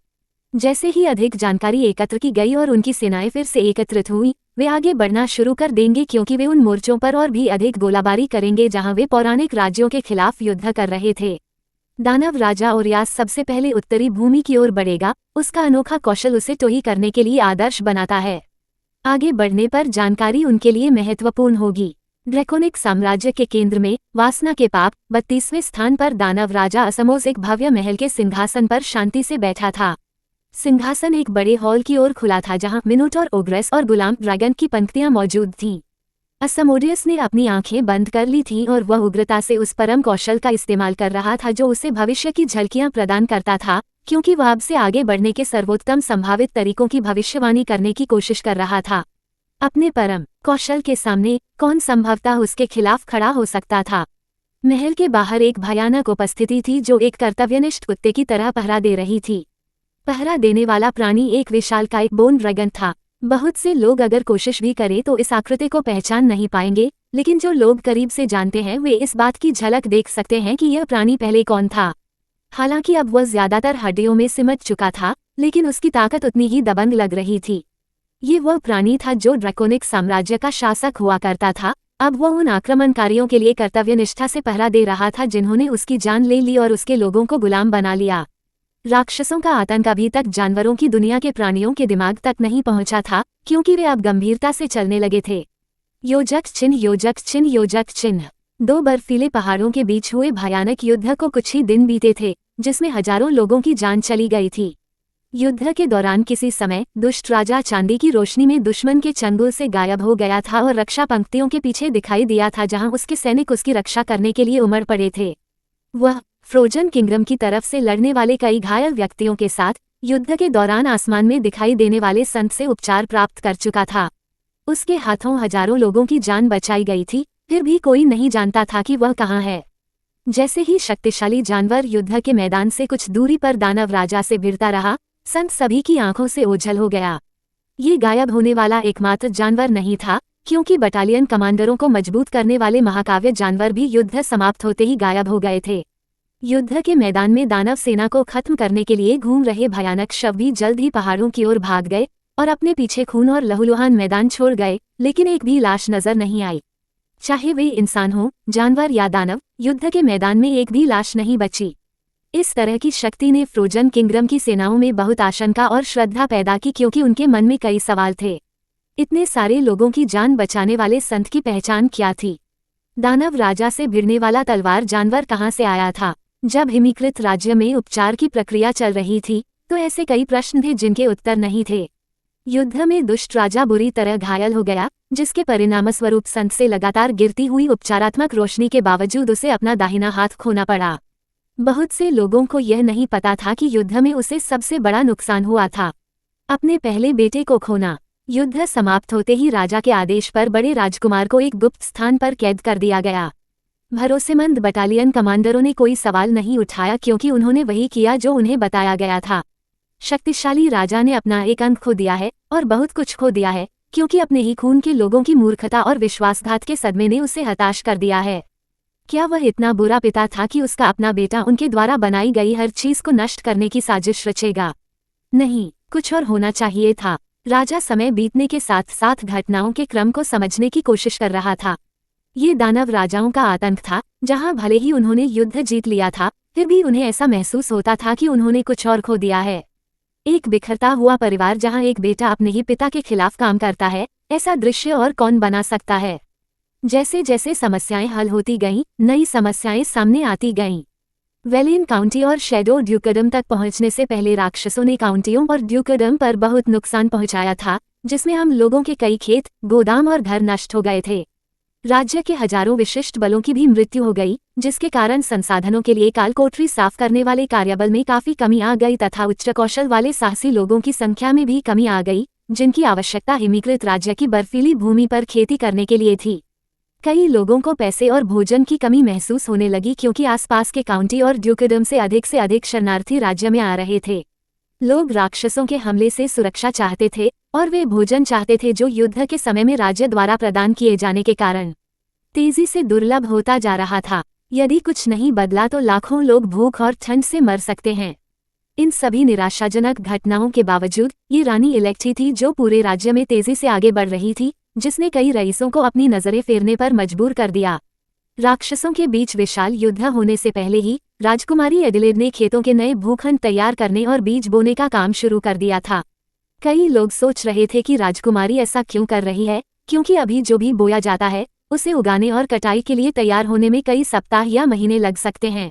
जैसे ही अधिक जानकारी एकत्र की गई और उनकी सेनाएं फिर से एकत्रित हुई, वे आगे बढ़ना शुरू कर देंगे क्योंकि वे उन मोर्चों पर और भी अधिक गोलाबारी करेंगे जहां वे पौराणिक राज्यों के खिलाफ युद्ध कर रहे थे। दानव राजा ओरियास सबसे पहले उत्तरी भूमि की ओर बढ़ेगा। उसका अनोखा कौशल उसे टोही करने के लिए आदर्श बनाता है। आगे बढ़ने पर जानकारी उनके लिए महत्वपूर्ण होगी। ड्रैकोनिक साम्राज्य के केंद्र में वासना के पाप 32वें स्थान पर दानव राजा असमोस एक भव्य महल के सिंहासन पर शांति से बैठा था। सिंहासन एक बड़े हॉल की ओर खुला था जहां मिनोटॉर, ओग्रेस और गुलाम ड्रैगन की पंक्तियां मौजूद थीं। असमोडियस ने अपनी आंखें बंद कर ली थीं और वह उग्रता से उस परम कौशल का इस्तेमाल कर रहा था जो उसे भविष्य की झलकियां प्रदान करता था, क्योंकि वह अब से आगे बढ़ने के सर्वोत्तम संभावित तरीकों की भविष्यवाणी करने की कोशिश कर रहा था। अपने परम कौशल के सामने कौन संभवतः उसके खिलाफ खड़ा हो सकता था। महल के बाहर एक भयानक उपस्थिति थी जो एक कर्तव्यनिष्ठ कुत्ते की तरह पहरा दे रही थी। पहरा देने वाला प्राणी एक विशालकाय बोन ड्रैगन था। बहुत से लोग अगर कोशिश भी करें तो इस आकृति को पहचान नहीं पाएंगे, लेकिन जो लोग करीब से जानते हैं वे इस बात की झलक देख सकते हैं कि यह प्राणी पहले कौन था। हालांकि अब वह ज्यादातर हड्डियों में सिमट चुका था, लेकिन उसकी ताकत उतनी ही दबंग लग रही थी। ये वह प्राणी था जो ड्रैकोनिक साम्राज्य का शासक हुआ करता था। अब वह उन आक्रमणकारियों के लिए कर्तव्यनिष्ठा से पहरा दे रहा था जिन्होंने उसकी जान ले ली और उसके लोगों को गुलाम बना लिया। राक्षसों का आतंक अभी तक जानवरों की दुनिया के प्राणियों के दिमाग तक नहीं पहुंचा था, क्योंकि वे अब गंभीरता से चलने लगे थे। योजक चिन्ह, योजक चिन्ह, योजक चिन्ह। 2 बर्फीले पहाड़ों के बीच हुए भयानक युद्ध को कुछ ही दिन बीते थे, जिसमें हजारों लोगों की जान चली गई थी। युद्ध के दौरान किसी समय दुष्ट राजा चांदी की रोशनी में दुश्मन के चंगुल से गायब हो गया था और रक्षा पंक्तियों के पीछे दिखाई दिया था जहां उसके सैनिक उसकी रक्षा करने के लिए उमड़ पड़े थे। वह फ्रोजन किंगडम की तरफ से लड़ने वाले कई घायल व्यक्तियों के साथ युद्ध के दौरान आसमान में दिखाई देने वाले संत से उपचार प्राप्त कर चुका था। उसके हाथों हजारों लोगों की जान बचाई गई थी, फिर भी कोई नहीं जानता था कि वह कहाँ है। जैसे ही शक्तिशाली जानवर युद्ध के मैदान से कुछ दूरी पर दानव राजा से भिड़ता रहा, संत सभी की आंखों से ओझल हो गया। ये गायब होने वाला एकमात्र जानवर नहीं था, क्योंकि बटालियन कमांडरों को मजबूत करने वाले महाकाव्य जानवर भी युद्ध समाप्त होते ही गायब हो गए थे। युद्ध के मैदान में दानव सेना को खत्म करने के लिए घूम रहे भयानक शव भी जल्द ही पहाड़ों की ओर भाग गए और अपने पीछे खून और लहूलुहान मैदान छोड़ गए, लेकिन एक भी लाश नजर नहीं आई। चाहे वे इंसान हो, जानवर या दानव, युद्ध के मैदान में एक भी लाश नहीं बची। इस तरह की शक्ति ने फ्रोजन किंगडम की सेनाओं में बहुत आशंका और श्रद्धा पैदा की, क्योंकि उनके मन में कई सवाल थे। इतने सारे लोगों की जान बचाने वाले संत की पहचान क्या थी? दानव राजा से भिड़ने वाला तलवार जानवर कहाँ से आया था? जब हिमीकृत राज्य में उपचार की प्रक्रिया चल रही थी, तो ऐसे कई प्रश्न थे जिनके उत्तर नहीं थे। युद्ध में दुष्ट राजा बुरी तरह घायल हो गया, जिसके परिणामस्वरूप संत से लगातार गिरती हुई उपचारात्मक रोशनी के बावजूद उसे अपना दाहिना हाथ खोना पड़ा। बहुत से लोगों को यह नहीं पता था कि युद्ध में उसे सबसे बड़ा नुकसान हुआ था, अपने पहले बेटे को खोना। युद्ध समाप्त होते ही राजा के आदेश पर बड़े राजकुमार को एक गुप्त स्थान पर कैद कर दिया गया। भरोसेमंद बटालियन कमांडरों ने कोई सवाल नहीं उठाया क्योंकि उन्होंने वही किया जो उन्हें बताया गया था। शक्तिशाली राजा ने अपना एक अंक खो दिया है और बहुत कुछ खो दिया है, क्योंकि अपने ही खून के लोगों की मूर्खता और विश्वासघात के सदमे ने उसे हताश कर दिया है। क्या वह इतना बुरा पिता था कि उसका अपना बेटा उनके द्वारा बनाई गई हर चीज को नष्ट करने की साजिश रचेगा? नहीं, कुछ और होना चाहिए था। राजा समय बीतने के साथ साथ घटनाओं के क्रम को समझने की कोशिश कर रहा था। ये दानव राजाओं का आतंक था, जहां भले ही उन्होंने युद्ध जीत लिया था, फिर भी उन्हें ऐसा महसूस होता था कि उन्होंने कुछ और खो दिया है। एक बिखरता हुआ परिवार जहां एक बेटा अपने ही पिता के खिलाफ काम करता है, ऐसा दृश्य और कौन बना सकता है? जैसे जैसे समस्याएं हल होती गईं, नई समस्याएं सामने आती गईं। वेलिन काउंटी और शैडो ड्यूकडम तक पहुंचने से पहले राक्षसों ने काउंटियों और ड्यूकडम पर बहुत नुकसान पहुंचाया था, जिसमें हम लोगों के कई खेत, गोदाम और घर नष्ट हो गए थे। राज्य के हजारों विशिष्ट बलों की भी मृत्यु हो गई, जिसके कारण संसाधनों के लिए कालकोठरी साफ करने वाले कार्यबल में काफी कमी आ गई तथा उच्च कौशल वाले साहसी लोगों की संख्या में भी कमी आ गई, जिनकी आवश्यकता हिमीकृत राज्य की बर्फीली भूमि पर खेती करने के लिए थी। कई लोगों को पैसे और भोजन की कमी महसूस होने लगी क्योंकि आसपास के काउंटी और ड्यूकडम से अधिक शरणार्थी राज्य में आ रहे थे। लोग राक्षसों के हमले से सुरक्षा चाहते थे और वे भोजन चाहते थे जो युद्ध के समय में राज्य द्वारा प्रदान किए जाने के कारण तेजी से दुर्लभ होता जा रहा था। यदि कुछ नहीं बदला तो लाखों लोग भूख और ठंड से मर सकते हैं। इन सभी निराशाजनक घटनाओं के बावजूद ये रानी इलेक्ट्री थी जो पूरे राज्य में तेजी से आगे बढ़ रही थी, जिसने कई रईसों को अपनी नजरें फेरने पर मजबूर कर दिया। राक्षसों के बीच विशाल युद्ध होने से पहले ही राजकुमारी एडिलेड ने खेतों के नए भूखंड तैयार करने और बीज बोने का काम शुरू कर दिया था। कई लोग सोच रहे थे कि राजकुमारी ऐसा क्यों कर रही है, क्योंकि अभी जो भी बोया जाता है उसे उगाने और कटाई के लिए तैयार होने में कई सप्ताह या महीने लग सकते हैं।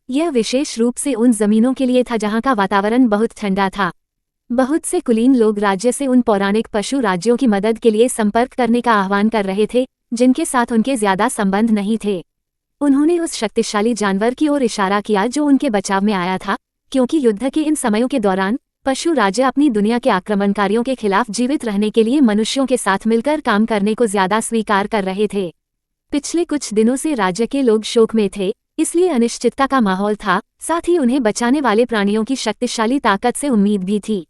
यह विशेष रूप से उन जमीनों के लिए था जहां का वातावरण बहुत ठंडा था। बहुत से कुलीन लोग राज्य से उन पौराणिक पशु राज्यों की मदद के लिए संपर्क करने का आह्वान कर रहे थे, जिनके साथ उनके ज्यादा संबंध नहीं थे। उन्होंने उस शक्तिशाली जानवर की ओर इशारा किया जो उनके बचाव में आया था, क्योंकि युद्ध के इन समयों के दौरान पशु राज्य अपनी दुनिया के आक्रमणकारियों के खिलाफ जीवित रहने के लिए मनुष्यों के साथ मिलकर काम करने को ज्यादा स्वीकार कर रहे थे। पिछले कुछ दिनों से राज्य के लोग शोक में थे, इसलिए अनिश्चितता का माहौल था, साथ ही उन्हें बचाने वाले प्राणियों की शक्तिशाली ताकत से उम्मीद भी थी।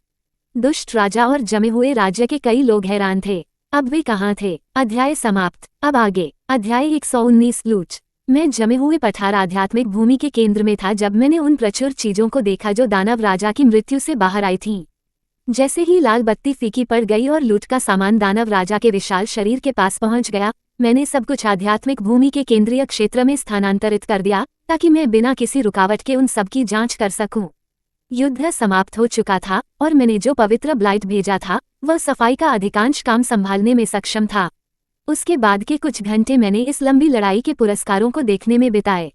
दुष्ट राजा और जमे हुए राज्य के कई लोग हैरान थे। अब वे कहाँ थे? अध्याय समाप्त। अब आगे। अध्याय 119 लूट। मैं जमे हुए पठार आध्यात्मिक भूमि के केंद्र में था जब मैंने उन प्रचुर चीजों को देखा जो दानव राजा की मृत्यु से बाहर आई थीं। जैसे ही लाल बत्ती फीकी पड़ गई और लूट का सामान दानव राजा के विशाल शरीर के पास पहुंच गया, मैंने सब कुछ आध्यात्मिक भूमि के केंद्रीय क्षेत्र में स्थानांतरित कर दिया ताकि मैं बिना किसी रुकावट के उन सब की जांच कर सकूं। युद्ध समाप्त हो चुका था और मैंने जो पवित्र ब्लाइट भेजा था वह सफाई का अधिकांश काम संभालने में सक्षम था। उसके बाद के कुछ घंटे मैंने इस लंबी लड़ाई के पुरस्कारों को देखने में बिताए।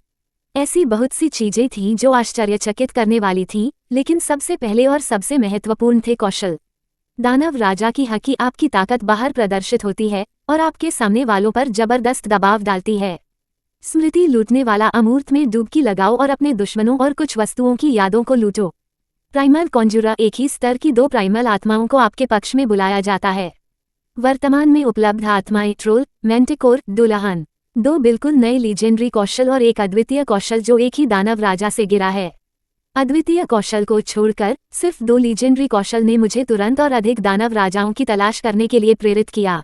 ऐसी बहुत सी चीजें थीं जो आश्चर्यचकित करने वाली थीं, लेकिन सबसे पहले और सबसे महत्वपूर्ण थे कौशल। दानव राजा की हकी आपकी ताकत बाहर प्रदर्शित होती है और आपके सामने वालों पर जबरदस्त दबाव डालती है। स्मृति लूटने वाला अमूर्त में डुबकी लगाओ और अपने दुश्मनों और कुछ वस्तुओं की यादों को लूटो। प्राइमल कॉन्जुरा एक ही स्तर की दो प्राइमल आत्माओं को आपके पक्ष में बुलाया जाता है। वर्तमान में उपलब्ध आत्माएं ट्रोल, मैंटिकोर, दुल्हन। दो बिल्कुल नए लीजेंडरी कौशल और एक अद्वितीय कौशल जो एक ही दानव राजा से गिरा है। अद्वितीय कौशल को छोड़कर सिर्फ दो लीजेंडरी कौशल ने मुझे तुरंत और अधिक दानव राजाओं की तलाश करने के लिए प्रेरित किया।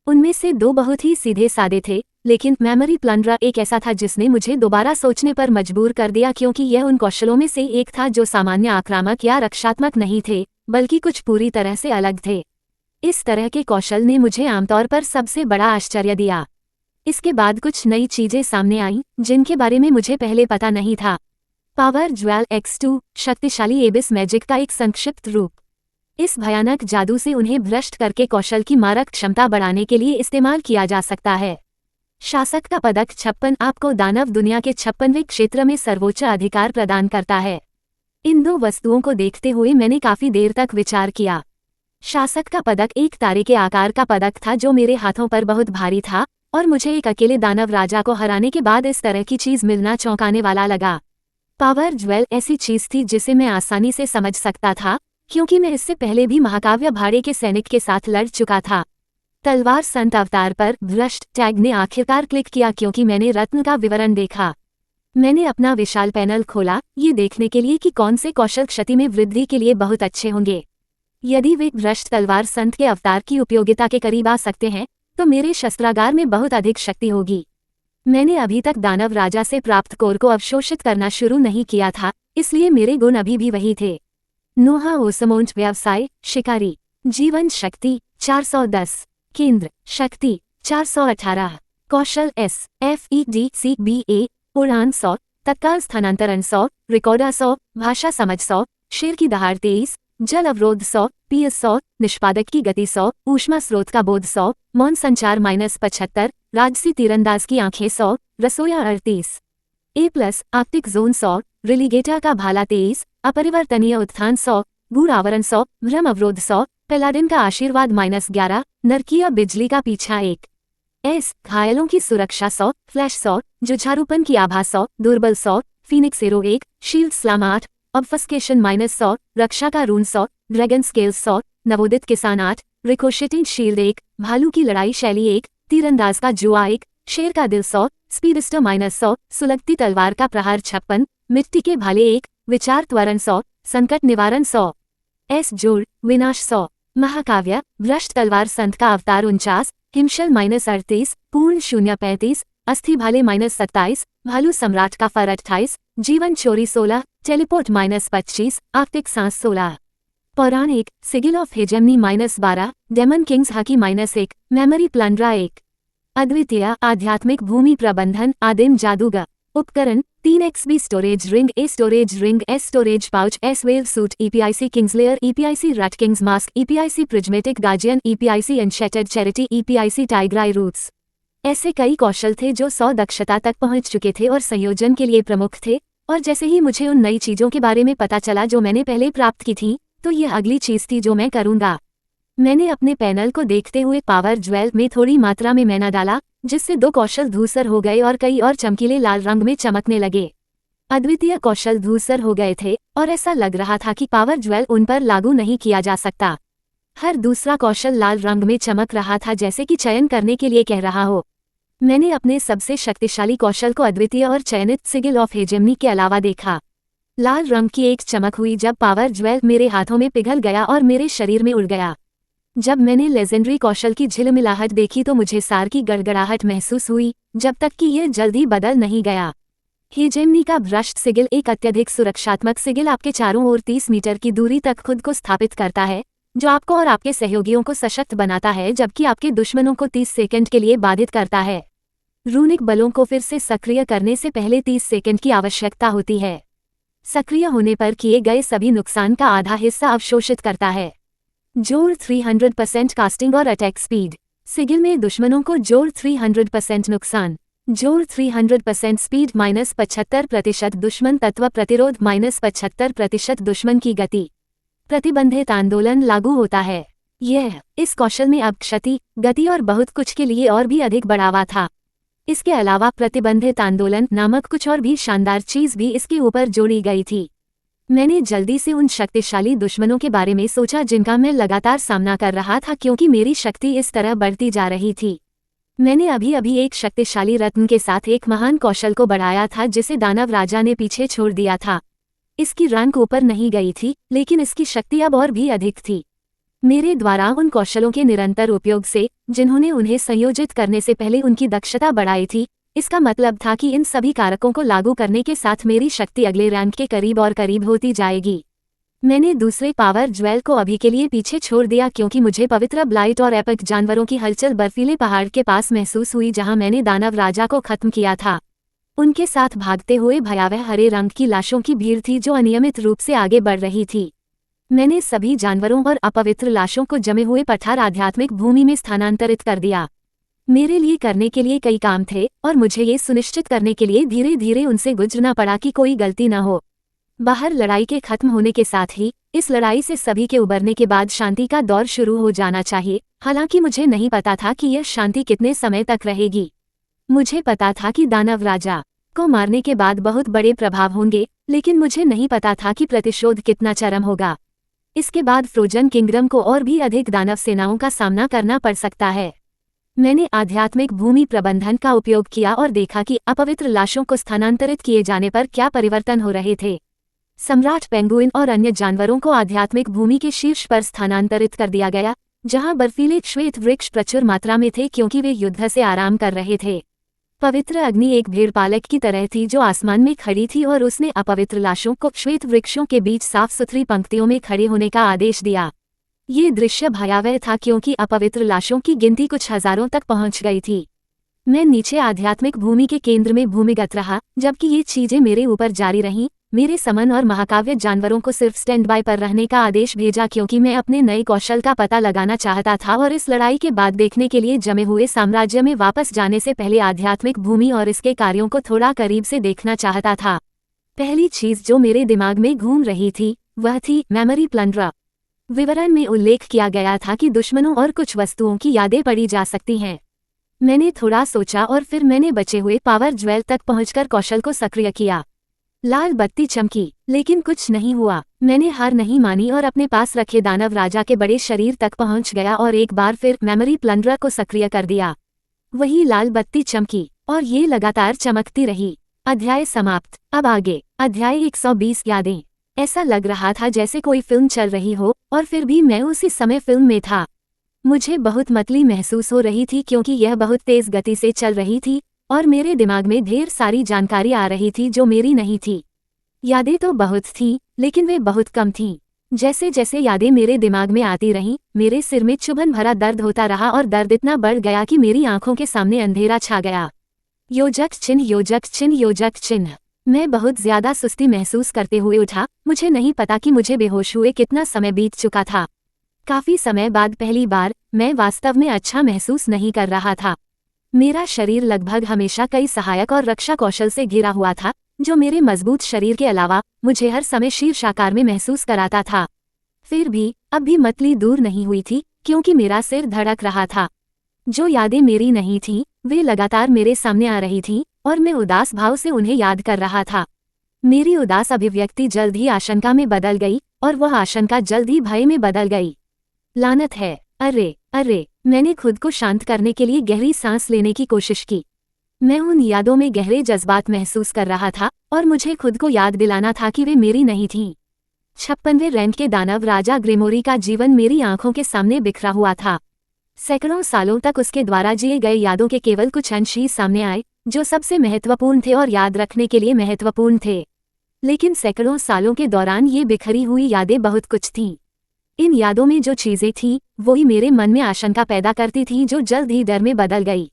उनमें से दो बहुत ही सीधे सादे थे, लेकिन मेमोरी प्लंडर एक ऐसा था जिसने मुझे दोबारा सोचने पर मजबूर कर दिया, क्योंकि यह उन कौशलों में से एक था जो सामान्य आक्रामक या रक्षात्मक नहीं थे, बल्कि कुछ पूरी तरह से अलग थे। इस तरह के कौशल ने मुझे आमतौर पर सबसे बड़ा आश्चर्य दिया। इसके बाद कुछ नई चीजें सामने आईं जिनके बारे में मुझे पहले पता नहीं था। पावर ज्वेल X2 शक्तिशाली एबिस मैजिक का एक संक्षिप्त रूप। इस भयानक जादू से उन्हें भ्रष्ट करके कौशल की मारक क्षमता बढ़ाने के लिए इस्तेमाल किया जा सकता है। शासक का पदक 56 आपको दानव दुनिया के 56वें क्षेत्र में सर्वोच्च अधिकार प्रदान करता है। इन दो वस्तुओं को देखते हुए मैंने काफी देर तक विचार किया। शासक का पदक एक तारे के आकार का पदक था जो मेरे हाथों पर बहुत भारी था, और मुझे एक अकेले दानव राजा को हराने के बाद इस तरह की चीज मिलना चौंकाने वाला लगा। पावर ज्वेल ऐसी चीज थी जिसे मैं आसानी से समझ सकता था, क्योंकि मैं इससे पहले भी महाकाव्य भाड़े के सैनिक के साथ लड़ चुका था। तलवार संत अवतार पर भ्रष्ट टैग ने आखिरकार क्लिक किया क्योंकि मैंने रत्न का विवरण देखा। मैंने अपना विशाल पैनल खोला, ये देखने के लिए कि कौन से कौशल क्षति में वृद्धि के लिए बहुत अच्छे होंगे। यदि वे भ्रष्ट तलवार संत के अवतार की उपयोगिता के करीब आ सकते हैं, तो मेरे शस्त्रागार में बहुत अधिक शक्ति होगी। मैंने अभी तक दानव राजा से प्राप्त कोर को अवशोषित करना शुरू नहीं किया था, इसलिए मेरे गुण अभी भी वही थे। नोहा ओसमोंट व्यवसाय शिकारी, जीवन शक्ति 410, केंद्र शक्ति 418, कौशल SFEDCBA, उड़ान 100, तत्काल स्थानांतरण 100, रिकॉर्डर 100, भाषा समझ 100, शेर की दहाड़ 23, जल अवरोध 100, PS 100, निष्पादक की गति 100, ऊष्मा स्रोत का बोध 100, मौन संचार -75, राजसी तीरंदाज की आंखें 100, रसोया 38, A+, आप्टिक जोन 100, रिलीगेटा का भाला 23, अपरिवर्तनीय उत्थान 100, गूढ़ आवरण 100, भ्रम अवरोध 100, पेलाडिन का आशीर्वाद -11, नरकीय बिजली का पीछा 1, S, घायलों की सुरक्षा 100, फ्लैश 100, जुझारूपन की आभा 100, दुर्बल 100, फीनिक्स एरो 1, शील्ड स्लाम 8, ऑब्फस्केशन -100, रक्षा का रून 100, ड्रैगन स्केल 100, नवोदित किसान 8, रिकोशेटिंग शील्ड 1, भालू की लड़ाई शैली 1, तीरंदाज का जुआ 1, शेर का दिल 100, स्पीडस्टर -100, सुलगती तलवार का प्रहार 56, मिट्टी के भाले 1, विचार त्वरण 100, संकट निवारण 100, S जोड़ विनाश 100, महाकाव्य भ्रष्ट तलवार संत का अवतार 49, हिमशल -38, पूर्ण 035, अस्थि भाले -27, भालू सम्राट का फर 28, जीवन चोरी 16, टेलीपोर्ट -25, आर्टिक सांस 16, पौराणिक sigil of hegemony -12, demon kings हाकी -1, मेमोरी प्लंडरा 1, अद्वितीय आध्यात्मिक भूमि प्रबंधन आदिम जादूगर, उपकरण 3XB storage ring, A storage ring, S storage pouch, S wave suit, EPIC kingslayer, EPIC रट kings mask, EPIC prismatic guardian, EPIC enchanted charity, EPIC टाइग्राई रूट्स। ऐसे कई कौशल थे जो 100 दक्षता तक पहुंच चुके थे और संयोजन के लिए प्रमुख थे, और जैसे ही मुझे उन नई चीजों के बारे में पता चला जो मैंने पहले प्राप्त की थी, तो यह अगली चीज थी जो मैं करूंगा। मैंने अपने पैनल को देखते हुए पावर ज्वेल में थोड़ी मात्रा में मैना डाला, जिससे 2 कौशल धूसर हो गए और कई और चमकीले लाल रंग में चमकने लगे। अद्वितीय कौशल धूसर हो गए थे और ऐसा लग रहा था कि पावर ज्वेल उन पर लागू नहीं किया जा सकता। हर दूसरा कौशल लाल रंग में चमक रहा था, जैसे कि चयन करने के लिए कह रहा हो। मैंने अपने सबसे शक्तिशाली कौशल को अद्वितीय और चयनित सिगिल ऑफ हेजेमनी के अलावा देखा। लाल रंग की एक चमक हुई जब पावर ज्वेल मेरे हाथों में पिघल गया और मेरे शरीर में उड़ गया। जब मैंने लेजेंडरी कौशल की झिलमिलाहट देखी तो मुझे सार की गड़गड़ाहट महसूस हुई, जब तक कि यह जल्दी बदल नहीं गया। हेजेमनी का भ्रष्ट सिगिल एक अत्यधिक सुरक्षात्मक सिगिल आपके चारों ओर 30 मीटर की दूरी तक खुद को स्थापित करता है, जो आपको और आपके सहयोगियों को सशक्त बनाता है, जबकि आपके दुश्मनों को 30 सेकंड के लिए बाधित करता है। रूनिक बलों को फिर से सक्रिय करने से पहले 30 सेकंड की आवश्यकता होती है। सक्रिय होने पर किए गए सभी नुकसान का आधा हिस्सा अवशोषित करता है। जोड़ 300% कास्टिंग और अटैक स्पीड, सिगिल में दुश्मनों को जोड़ 300% नुकसान, जोड़ 300% स्पीड -75% दुश्मन तत्व प्रतिरोध -75% दुश्मन की गति, प्रतिबंधित आंदोलन लागू होता है। यह इस कौशल में अब क्षति, गति और बहुत कुछ के लिए और भी अधिक बढ़ावा था। इसके अलावा प्रतिबंधित आंदोलन नामक कुछ और भी शानदार चीज भी इसके ऊपर जोड़ी गई थी। मैंने जल्दी से उन शक्तिशाली दुश्मनों के बारे में सोचा जिनका मैं लगातार सामना कर रहा था, क्योंकि मेरी शक्ति इस तरह बढ़ती जा रही थी। मैंने अभी एक शक्तिशाली रत्न के साथ एक महान कौशल को बढ़ाया था जिसे दानव राजा ने पीछे छोड़ दिया था। इसकी रैंक ऊपर नहीं गई थी, लेकिन इसकी शक्ति अब और भी अधिक थी। मेरे द्वारा उन कौशलों के निरंतर उपयोग से, जिन्होंने उन्हें संयोजित करने से पहले उनकी दक्षता बढ़ाई थी, इसका मतलब था कि इन सभी कारकों को लागू करने के साथ मेरी शक्ति अगले रैंक के करीब और करीब होती जाएगी। मैंने दूसरे पावर ज्वेल को अभी के लिए पीछे छोड़ दिया, क्योंकि मुझे पवित्र ब्लाइट और एपिक जानवरों की हलचल बर्फीले पहाड़ के पास महसूस हुई जहां मैंने दानव राजा को खत्म किया था। उनके साथ भागते हुए भयावह हरे रंग की लाशों की भीड़ थी जो अनियमित रूप से आगे बढ़ रही थी। मैंने सभी जानवरों और अपवित्र लाशों को जमे हुए पठार आध्यात्मिक भूमि में स्थानांतरित कर दिया। मेरे लिए करने के लिए कई काम थे और मुझे ये सुनिश्चित करने के लिए धीरे धीरे उनसे गुजरना पड़ा कि कोई गलती न हो। बाहर लड़ाई के खत्म होने के साथ ही इस लड़ाई से सभी के उबरने के बाद शांति का दौर शुरू हो जाना चाहिए। हालांकि मुझे नहीं पता था कि यह शांति कितने समय तक रहेगी। मुझे पता था कि दानव राजा को मारने के बाद बहुत बड़े प्रभाव होंगे, लेकिन मुझे नहीं पता था कि प्रतिशोध कितना चरम होगा। इसके बाद फ्रोजन किंगडम को और भी अधिक दानव सेनाओं का सामना करना पड़ सकता है। मैंने आध्यात्मिक भूमि प्रबंधन का उपयोग किया और देखा कि अपवित्र लाशों को स्थानांतरित किए जाने पर क्या परिवर्तन हो रहे थे। सम्राट पेंगुइन और अन्य जानवरों को आध्यात्मिक भूमि के शीर्ष पर स्थानांतरित कर दिया गया, जहां बर्फीले श्वेत वृक्ष प्रचुर मात्रा में थे क्योंकि वे युद्ध से आराम कर रहे थे। पवित्र अग्नि एक भेड़पालक की तरह थी जो आसमान में खड़ी थी और उसने अपवित्र लाशों को श्वेत वृक्षों के बीच साफ सुथरी पंक्तियों में खड़े होने का आदेश दिया। ये दृश्य भयावह था क्योंकि अपवित्र लाशों की गिनती कुछ हजारों तक पहुंच गई थी। मैं नीचे आध्यात्मिक भूमि के केंद्र में भूमिगत रहा, जबकि ये चीजें मेरे ऊपर जारी रहीं। मेरे समन और महाकाव्य जानवरों को सिर्फ स्टैंड बाय पर रहने का आदेश भेजा क्योंकि मैं अपने नए कौशल का पता लगाना चाहता था और इस लड़ाई के बाद देखने के लिए जमे हुए साम्राज्य में वापस जाने से पहले आध्यात्मिक भूमि और इसके कार्यों को थोड़ा करीब से देखना चाहता था। पहली चीज जो मेरे दिमाग में घूम रही थी वह थी मेमोरी प्लंडर। विवरण में उल्लेख किया गया था कि दुश्मनों और कुछ वस्तुओं की यादें पड़ी जा सकती हैं। मैंने थोड़ा सोचा और फिर मैंने बचे हुए पावर ज्वेल तक पहुंचकर कौशल को सक्रिय किया। लाल बत्ती चमकी, लेकिन कुछ नहीं हुआ। मैंने हार नहीं मानी और अपने पास रखे दानव राजा के बड़े शरीर तक पहुंच गया और एक बार फिर मेमोरी प्लंडर को सक्रिय कर दिया। वही लाल बत्ती चमकी और ये लगातार चमकती रही। अध्याय समाप्त। अब आगे अध्याय 120 यादें। ऐसा लग रहा था जैसे कोई फिल्म चल रही हो और फिर भी मैं उसी समय फिल्म में था। मुझे बहुत मतली महसूस हो रही थी क्योंकि यह बहुत तेज गति से चल रही थी और मेरे दिमाग में ढेर सारी जानकारी आ रही थी जो मेरी नहीं थी। यादें तो बहुत थीं, लेकिन वे बहुत कम थीं। जैसे जैसे यादें मेरे दिमाग में आती रहीं, मेरे सिर में चुभन भरा दर्द होता रहा और दर्द इतना बढ़ गया कि मेरी आंखों के सामने अंधेरा छा गया। योजक चिन्ह, योजक चिन्ह, योजक चिन्ह। मैं बहुत ज्यादा सुस्ती महसूस करते हुए उठा। मुझे नहीं पता कि मुझे बेहोश हुए कितना समय बीत चुका था। काफी समय बाद पहली बार मैं वास्तव में अच्छा महसूस नहीं कर रहा था। मेरा शरीर लगभग हमेशा कई सहायक और रक्षा कौशल से घिरा हुआ था, जो मेरे मजबूत शरीर के अलावा मुझे हर समय शीर्ष आकार में महसूस कराता था। फिर भी अब भी मतली दूर नहीं हुई थी क्योंकि मेरा सिर धड़क रहा था। जो यादें मेरी नहीं थीं, वे लगातार मेरे सामने आ रही थीं और मैं उदास भाव से उन्हें याद कर रहा था। मेरी उदास अभिव्यक्ति जल्द ही आशंका में बदल गई और वह आशंका जल्द ही भय में बदल गई। लानत है! अरे अरे! मैंने खुद को शांत करने के लिए गहरी सांस लेने की कोशिश की। मैं उन यादों में गहरे जज्बात महसूस कर रहा था और मुझे खुद को याद दिलाना था कि वे मेरी नहीं थीं। 56वें रैंक के दानव राजा ग्रेमोरी का जीवन मेरी आंखों के सामने बिखरा हुआ था। सैकड़ों सालों तक उसके द्वारा जिए गए यादों के केवल कुछ अंश ही सामने आए, जो सबसे महत्वपूर्ण थे और याद रखने के लिए महत्वपूर्ण थे। लेकिन सैकड़ों सालों के दौरान ये बिखरी हुई यादें बहुत कुछ थीं। इन यादों में जो चीजें थीं, वही मेरे मन में आशंका पैदा करती थीं जो जल्द ही डर में बदल गई।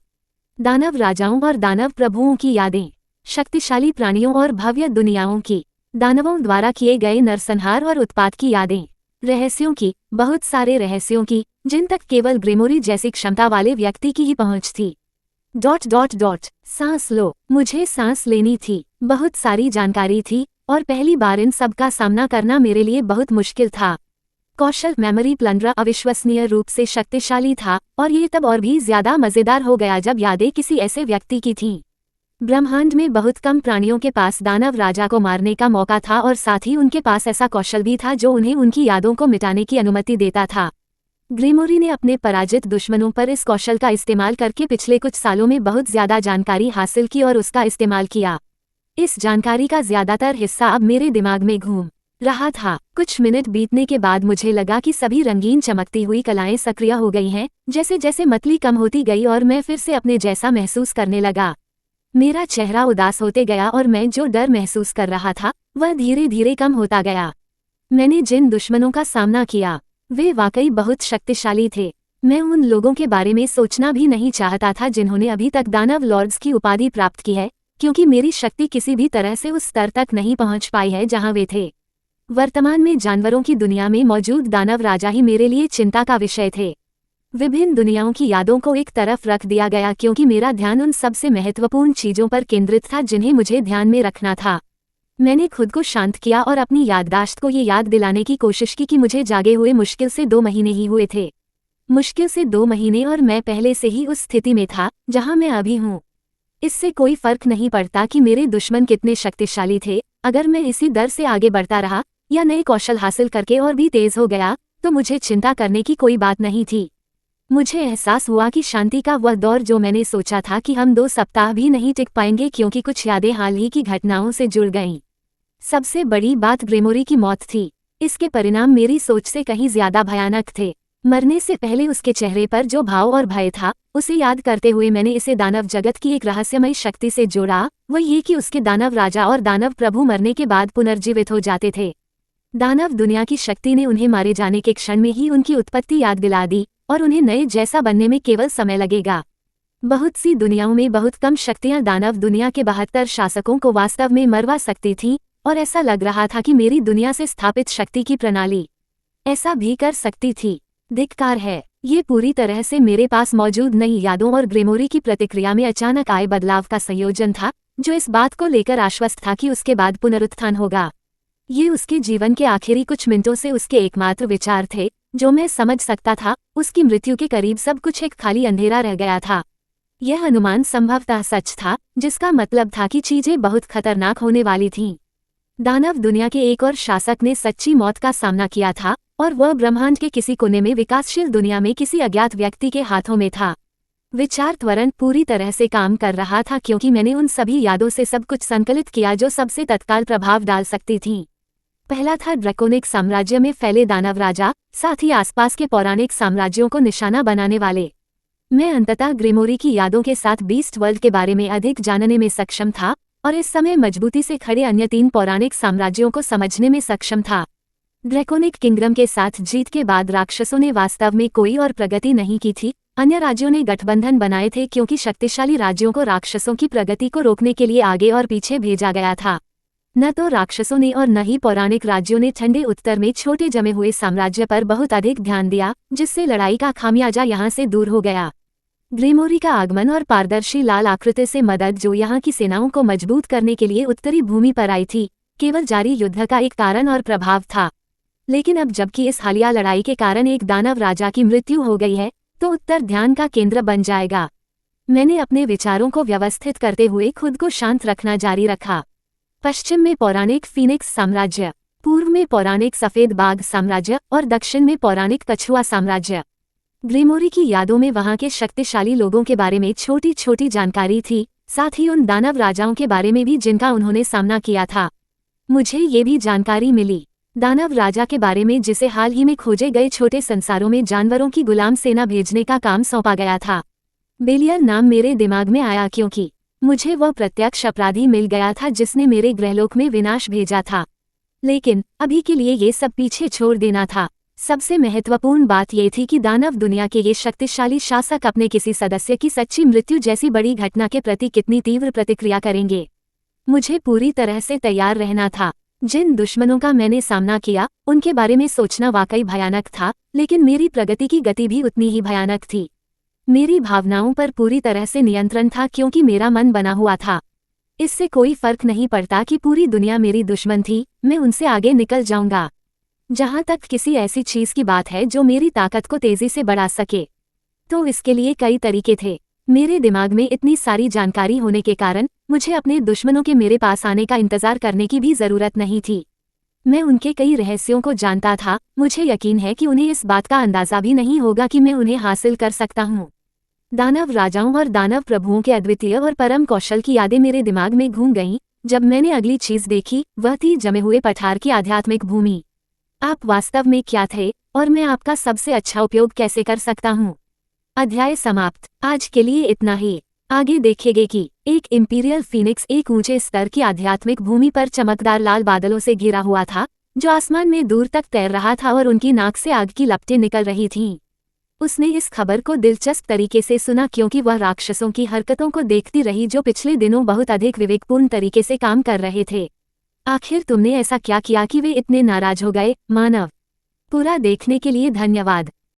दानव राजाओं और दानव प्रभुओं की यादें, शक्तिशाली प्राणियों और भव्य दुनियाओं की, दानवों द्वारा किए गए नरसंहार और उत्पात की यादें, रहस्यों की, बहुत सारे रहस्यों की, जिन तक केवल ग्रेमोरी जैसी क्षमता वाले व्यक्ति की ही पहुंच थी। ... सांस लो। मुझे सांस लेनी थी। बहुत सारी जानकारी थी और पहली बार इन सब का सामना करना मेरे लिए बहुत मुश्किल था। कौशल मेमोरी प्लंडर अविश्वसनीय रूप से शक्तिशाली था और ये तब और भी ज्यादा मजेदार हो गया जब यादें किसी ऐसे व्यक्ति की थीं। ब्रह्मांड में बहुत कम प्राणियों के पास दानव राजा को मारने का मौका था और साथ ही उनके पास ऐसा कौशल भी था जो उन्हें उनकी यादों को मिटाने की अनुमति देता था। ग्रेमोरी ने अपने पराजित दुश्मनों पर इस कौशल का इस्तेमाल करके पिछले कुछ सालों में बहुत ज्यादा जानकारी हासिल की और उसका इस्तेमाल किया। इस जानकारी का ज्यादातर हिस्सा अब मेरे दिमाग में घूम रहा था। कुछ मिनट बीतने के बाद मुझे लगा कि सभी रंगीन चमकती हुई कलाएं सक्रिय हो गई हैं। जैसे जैसे मतली कम होती गई और मैं फिर से अपने जैसा महसूस करने लगा। मेरा चेहरा उदास होते गया और मैं जो डर महसूस कर रहा था वह धीरे धीरे कम होता गया। मैंने जिन दुश्मनों का सामना किया वे वाकई बहुत शक्तिशाली थे। मैं उन लोगों के बारे में सोचना भी नहीं चाहता था जिन्होंने अभी तक दानव लॉर्ड्स की उपाधि प्राप्त की है, क्योंकि मेरी शक्ति किसी भी तरह से उस स्तर तक नहीं पहुंच पाई है जहां वे थे। वर्तमान में जानवरों की दुनिया में मौजूद दानव राजा ही मेरे लिए चिंता का विषय थे। विभिन्न दुनियाओं की यादों को एक तरफ रख दिया गया क्योंकि मेरा ध्यान उन सबसे महत्वपूर्ण चीजों पर केंद्रित था जिन्हें मुझे ध्यान में रखना था। मैंने खुद को शांत किया और अपनी याददाश्त को ये याद दिलाने की कोशिश की कि मुझे जागे हुए मुश्किल से 2 महीने ही हुए थे। मुश्किल से 2 महीने और मैं पहले से ही उस स्थिति में था जहां मैं अभी हूं। इससे कोई फर्क नहीं पड़ता कि मेरे दुश्मन कितने शक्तिशाली थे, अगर मैं इसी दर से आगे बढ़ता रहा या नए कौशल हासिल करके और भी तेज हो गया तो मुझे चिंता करने की कोई बात नहीं थी। मुझे एहसास हुआ कि शांति का वह दौर जो मैंने सोचा था कि हम 2 सप्ताह भी नहीं टिक पाएंगे क्योंकि कुछ यादें हाल ही की घटनाओं से जुड़ गईं। सबसे बड़ी बात ग्रेमोरी की मौत थी। इसके परिणाम मेरी सोच से कहीं ज्यादा भयानक थे। मरने से पहले उसके चेहरे पर जो भाव और भय था, उसे याद करते हुए मैंने इसे दानव जगत की एक रहस्यमयी शक्ति से जोड़ा, वह ये कि उसके दानव राजा और दानव प्रभु मरने के बाद पुनर्जीवित हो जाते थे। दानव दुनिया की शक्ति ने उन्हें मारे जाने के क्षण में ही उनकी उत्पत्ति याद दिला दी और उन्हें नए जैसा बनने में केवल समय लगेगा। बहुत सी दुनियाओं में बहुत कम शक्तियां दानव दुनिया के 72 शासकों को वास्तव में मरवा सकती थीं, और ऐसा लग रहा था कि मेरी दुनिया से स्थापित शक्ति की प्रणाली ऐसा भी कर सकती थी। धिक्कार है, ये पूरी तरह से मेरे पास मौजूद नई यादों और ग्रेमोरी की प्रतिक्रिया में अचानक आए बदलाव का संयोजन था, जो इस बात को लेकर आश्वस्त था कि उसके बाद पुनरुत्थान होगा। ये उसके जीवन के आखिरी कुछ मिनटों से उसके एकमात्र विचार थे, जो मैं समझ सकता था। उसकी मृत्यु के करीब सब कुछ एक खाली अंधेरा रह गया था। यह अनुमान संभवतः सच था, जिसका मतलब था कि चीजें बहुत खतरनाक होने वाली थीं। दानव दुनिया के एक और शासक ने सच्ची मौत का सामना किया था, और वह ब्रह्मांड के किसी कोने में विकासशील दुनिया में किसी अज्ञात व्यक्ति के हाथों में था। विचार त्वरण पूरी तरह से काम कर रहा था क्योंकि मैंने उन सभी यादों से सब कुछ संकलित किया जो सबसे तत्काल प्रभाव डाल सकती थीं। पहला था ड्रैकोनिक साम्राज्य में फैले दानव राजा, साथ ही आसपास के पौराणिक साम्राज्यों को निशाना बनाने वाले। मैं अंततः ग्रेमोरी की यादों के साथ बीस्ट वर्ल्ड के बारे में अधिक जानने में सक्षम था, और इस समय मजबूती से खड़े अन्य 3 पौराणिक साम्राज्यों को समझने में सक्षम था। ड्रैकोनिक किंगडम के साथ जीत के बाद राक्षसों ने वास्तव में कोई और प्रगति नहीं की थी। अन्य राज्यों ने गठबंधन बनाए थे क्योंकि शक्तिशाली राज्यों को राक्षसों की प्रगति को रोकने के लिए आगे और पीछे भेजा गया था। न तो राक्षसों ने और न ही पौराणिक राज्यों ने ठंडे उत्तर में छोटे जमे हुए साम्राज्य पर बहुत अधिक ध्यान दिया, जिससे लड़ाई का खामियाजा यहाँ से दूर हो गया। ग्रेमोरी का आगमन और पारदर्शी लाल आकृति से मदद जो यहाँ की सेनाओं को मजबूत करने के लिए उत्तरी भूमि पर आई थी, केवल जारी युद्ध का एक कारण और प्रभाव था। लेकिन अब जबकि इस हालिया लड़ाई के कारण एक दानव राजा की मृत्यु हो गई है, तो उत्तर ध्यान का केंद्र बन जाएगा। मैंने अपने विचारों को व्यवस्थित करते हुए खुद को शांत रखना जारी रखा। पश्चिम में पौराणिक फीनिक्स साम्राज्य, पूर्व में पौराणिक सफेद बाघ साम्राज्य और दक्षिण में पौराणिक कछुआ साम्राज्य। ग्रेमोरी की यादों में वहां के शक्तिशाली लोगों के बारे में छोटी छोटी जानकारी थी, साथ ही उन दानव राजाओं के बारे में भी जिनका उन्होंने सामना किया था। मुझे ये भी जानकारी मिली दानव राजा के बारे में जिसे हाल ही में खोजे गए छोटे संसारों में जानवरों की गुलाम सेना भेजने का काम सौंपा गया था। बेलियर नाम मेरे दिमाग में आया क्योंकि मुझे वह प्रत्यक्ष अपराधी मिल गया था जिसने मेरे ग्रहलोक में विनाश भेजा था। लेकिन अभी के लिए ये सब पीछे छोड़ देना था। सबसे महत्वपूर्ण बात ये थी कि दानव दुनिया के ये शक्तिशाली शासक अपने किसी सदस्य की सच्ची मृत्यु जैसी बड़ी घटना के प्रति कितनी तीव्र प्रतिक्रिया करेंगे। मुझे पूरी तरह से तैयार रहना था। जिन दुश्मनों का मैंने सामना किया, उनके बारे में सोचना वाकई भयानक था, लेकिन मेरी प्रगति की गति भी उतनी ही भयानक थी। मेरी भावनाओं पर पूरी तरह से नियंत्रण था क्योंकि मेरा मन बना हुआ था। इससे कोई फर्क नहीं पड़ता कि पूरी दुनिया मेरी दुश्मन थी, मैं उनसे आगे निकल जाऊंगा। जहां तक किसी ऐसी चीज की बात है जो मेरी ताकत को तेजी से बढ़ा सके, तो इसके लिए कई तरीके थे। मेरे दिमाग में इतनी सारी जानकारी होने के कारण मुझे अपने दुश्मनों के मेरे पास आने का इंतजार करने की भी जरूरत नहीं थी। मैं उनके कई रहस्यों को जानता था। मुझे यकीन है कि उन्हें इस बात का अंदाजा भी नहीं होगा कि मैं उन्हें हासिल कर सकता हूँ। दानव राजाओं और दानव प्रभुओं के अद्वितीय और परम कौशल की यादें मेरे दिमाग में घूम गईं। जब मैंने अगली चीज देखी, वह थी जमे हुए पठार की आध्यात्मिक भूमि। आप वास्तव में क्या थे और मैं आपका सबसे अच्छा उपयोग कैसे कर सकता हूँ। अध्याय समाप्त। आज के लिए इतना ही। आगे देखेंगे कि एक इंपीरियल फीनिक्स एक ऊंचे स्तर की आध्यात्मिक भूमि पर चमकदार लाल बादलों से घिरा हुआ था, जो आसमान में दूर तक तैर रहा था और उनकी नाक से आग की लपटें निकल रही थीं। उसने इस खबर को दिलचस्प तरीके से सुना क्योंकि वह राक्षसों की हरकतों को देखती रही जो पिछले दिनों बहुत अधिक विवेकपूर्ण तरीके से काम कर रहे थे। आखिर तुमने ऐसा क्या किया कि वे इतने नाराज हो गए, मानव? पूरा देखने के लिए धन्यवाद।